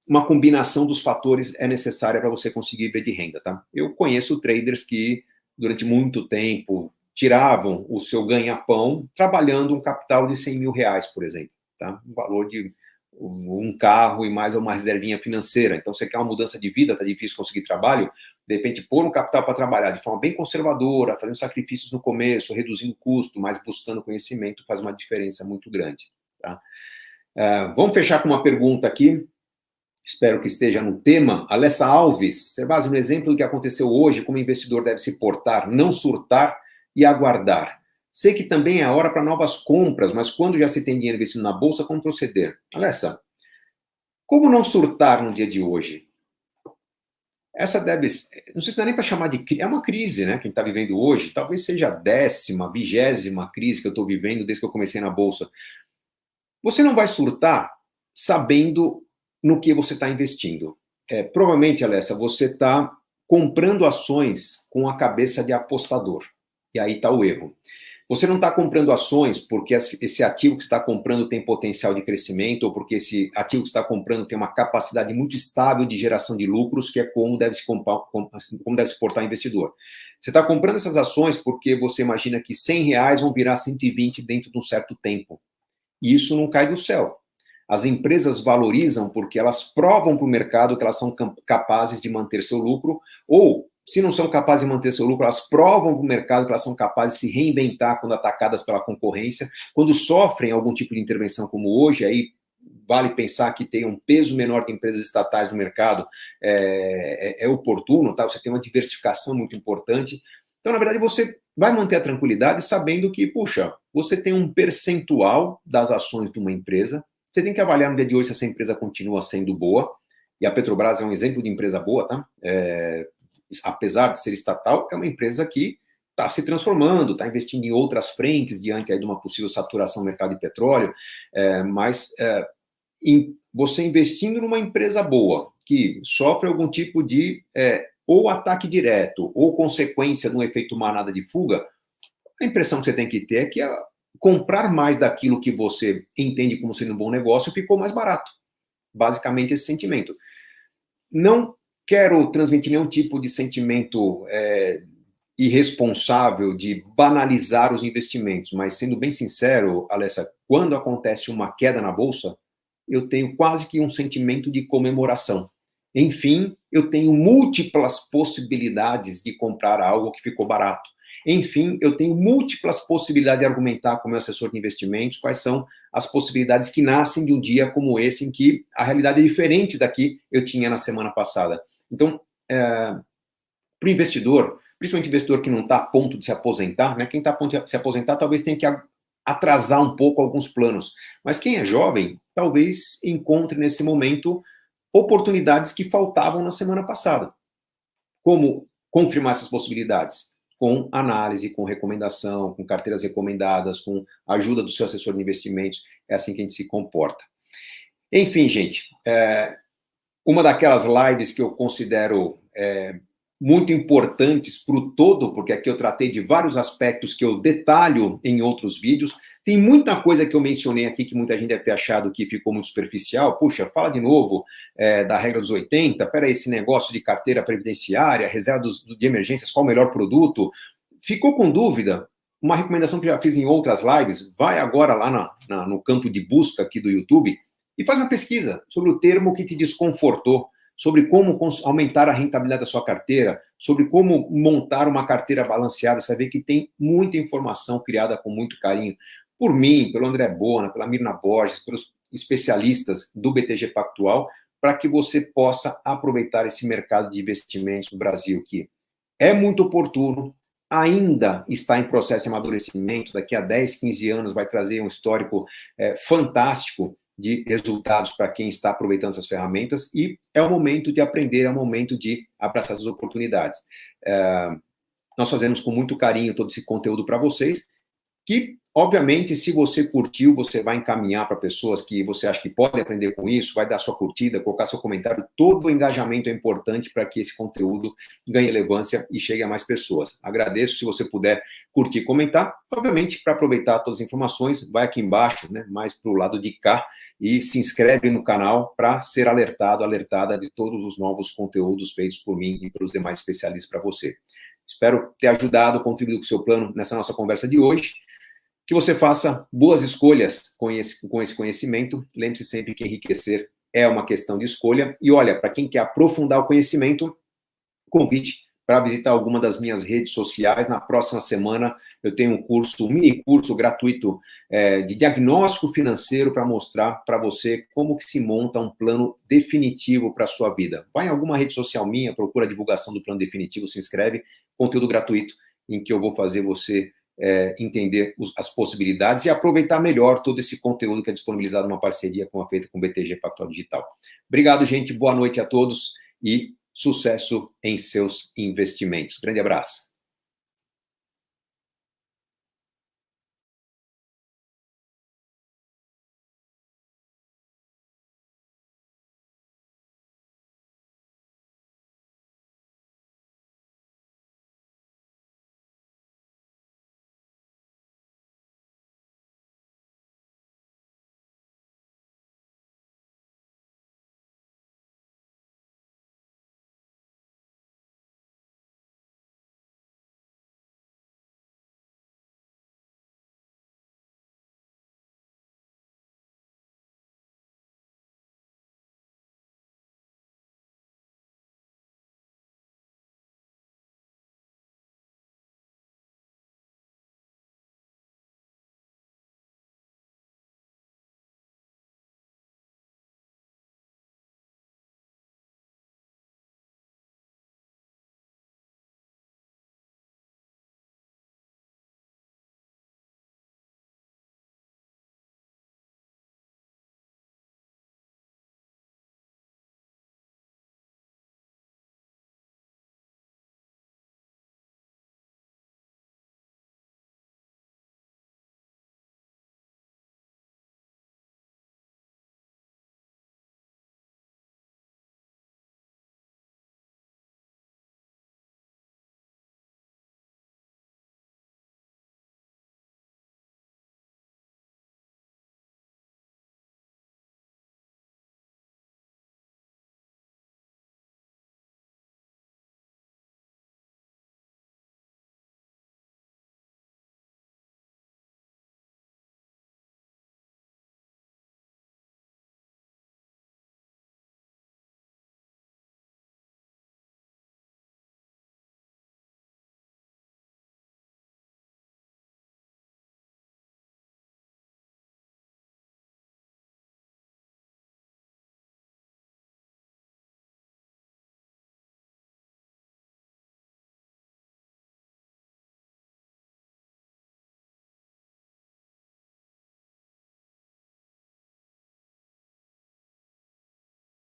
Uma combinação dos fatores é necessária para você conseguir ver de renda, tá? Eu conheço traders que, durante muito tempo, tiravam o seu ganha-pão trabalhando um capital de 100 mil reais, por exemplo, tá? Um valor de um carro e mais uma reservinha financeira. Então, você quer uma mudança de vida, tá difícil conseguir trabalho, de repente, pôr um capital para trabalhar de forma bem conservadora, fazendo sacrifícios no começo, reduzindo o custo, mas buscando conhecimento, faz uma diferença muito grande, tá? Vamos fechar com uma pergunta aqui, espero que esteja no tema. Alessa Alves, Servaz, um exemplo do que aconteceu hoje, como o investidor deve se portar, não surtar e aguardar. Sei que também é a hora para novas compras, mas quando já se tem dinheiro investido na bolsa, como proceder? Alessa, como não surtar no dia de hoje? Essa deve, não sei se dá nem para chamar de crise, é uma crise, né, que a gente está vivendo hoje, talvez seja a 10ª, 20ª crise que eu estou vivendo desde que eu comecei na Bolsa. Você não vai surtar sabendo no que você está investindo. Provavelmente, Alessa, você está comprando ações com a cabeça de apostador, e aí está o erro. Você não está comprando ações porque esse ativo que você está comprando tem potencial de crescimento ou porque esse ativo que você está comprando tem uma capacidade muito estável de geração de lucros, que é como deve se portar o investidor. Você está comprando essas ações porque você imagina que R$100 vão virar 120 dentro de um certo tempo. E isso não cai do céu. As empresas valorizam porque elas provam para o mercado que elas são capazes de manter seu lucro, ou, se não são capazes de manter seu lucro, elas provam para o mercado que elas são capazes de se reinventar quando atacadas pela concorrência, quando sofrem algum tipo de intervenção como hoje, aí vale pensar que tem um peso menor de empresas estatais no mercado, é oportuno, tá? Você tem uma diversificação muito importante. Então, na verdade, você vai manter a tranquilidade sabendo que, puxa, você tem um percentual das ações de uma empresa, você tem que avaliar no dia de hoje se essa empresa continua sendo boa, e a Petrobras é um exemplo de empresa boa, tá? Apesar de ser estatal, é uma empresa que está se transformando, está investindo em outras frentes diante aí de uma possível saturação no mercado de petróleo, você investindo numa empresa boa, que sofre algum tipo de ou ataque direto, ou consequência de um efeito manada de fuga, a impressão que você tem que ter é que comprar mais daquilo que você entende como sendo um bom negócio ficou mais barato. Basicamente esse sentimento. Não quero transmitir nenhum tipo de sentimento irresponsável de banalizar os investimentos, mas sendo bem sincero, Alessa, quando acontece uma queda na bolsa, eu tenho quase que um sentimento de comemoração. Enfim, eu tenho múltiplas possibilidades de comprar algo que ficou barato. Enfim, eu tenho múltiplas possibilidades de argumentar com o meu assessor de investimentos quais são as possibilidades que nascem de um dia como esse, em que a realidade é diferente da que eu tinha na semana passada. Então, para o investidor, principalmente investidor que não está a ponto de se aposentar, né? Quem está a ponto de se aposentar talvez tenha que atrasar um pouco alguns planos. Mas quem é jovem, talvez encontre nesse momento oportunidades que faltavam na semana passada. Como confirmar essas possibilidades? Com análise, com recomendação, com carteiras recomendadas, com ajuda do seu assessor de investimentos. É assim que a gente se comporta. Enfim, gente, uma daquelas lives que eu considero muito importantes para o todo, porque aqui eu tratei de vários aspectos que eu detalho em outros vídeos. Tem muita coisa que eu mencionei aqui que muita gente deve ter achado que ficou muito superficial. Puxa, fala de novo da regra dos 80, peraí, esse negócio de carteira previdenciária, reserva de emergências, qual o melhor produto? Ficou com dúvida? Uma recomendação que eu já fiz em outras lives, vai agora lá no campo de busca aqui do YouTube e faz uma pesquisa sobre o termo que te desconfortou, sobre como aumentar a rentabilidade da sua carteira, sobre como montar uma carteira balanceada. Você vai ver que tem muita informação criada com muito carinho por mim, pelo André Bona, pela Mirna Borges, pelos especialistas do BTG Pactual, para que você possa aproveitar esse mercado de investimentos no Brasil, que é muito oportuno, ainda está em processo de amadurecimento, daqui a 10, 15 anos vai trazer um histórico fantástico de resultados para quem está aproveitando essas ferramentas, e é o momento de aprender, é o momento de abraçar essas oportunidades. Nós fazemos com muito carinho todo esse conteúdo para vocês, que, obviamente, se você curtiu, você vai encaminhar para pessoas que você acha que podem aprender com isso, vai dar sua curtida, colocar seu comentário. Todo o engajamento é importante para que esse conteúdo ganhe relevância e chegue a mais pessoas. Agradeço se você puder curtir e comentar. Obviamente, para aproveitar todas as informações, vai aqui embaixo, né, mais para o lado de cá, e se inscreve no canal para ser alertada de todos os novos conteúdos feitos por mim e pelos demais especialistas para você. Espero ter ajudado, contribuído com o seu plano nessa nossa conversa de hoje. Que você faça boas escolhas com esse conhecimento. Lembre-se sempre que enriquecer é uma questão de escolha. E olha, para quem quer aprofundar o conhecimento, convite para visitar alguma das minhas redes sociais. Na próxima semana eu tenho um mini curso gratuito de diagnóstico financeiro para mostrar para você como que se monta um plano definitivo para a sua vida. Vai em alguma rede social minha, procura a divulgação do plano definitivo, se inscreve, conteúdo gratuito em que eu vou fazer você entender as possibilidades e aproveitar melhor todo esse conteúdo que é disponibilizado numa parceria feita com o BTG Pactual Digital. Obrigado, gente. Boa noite a todos e sucesso em seus investimentos. Grande abraço.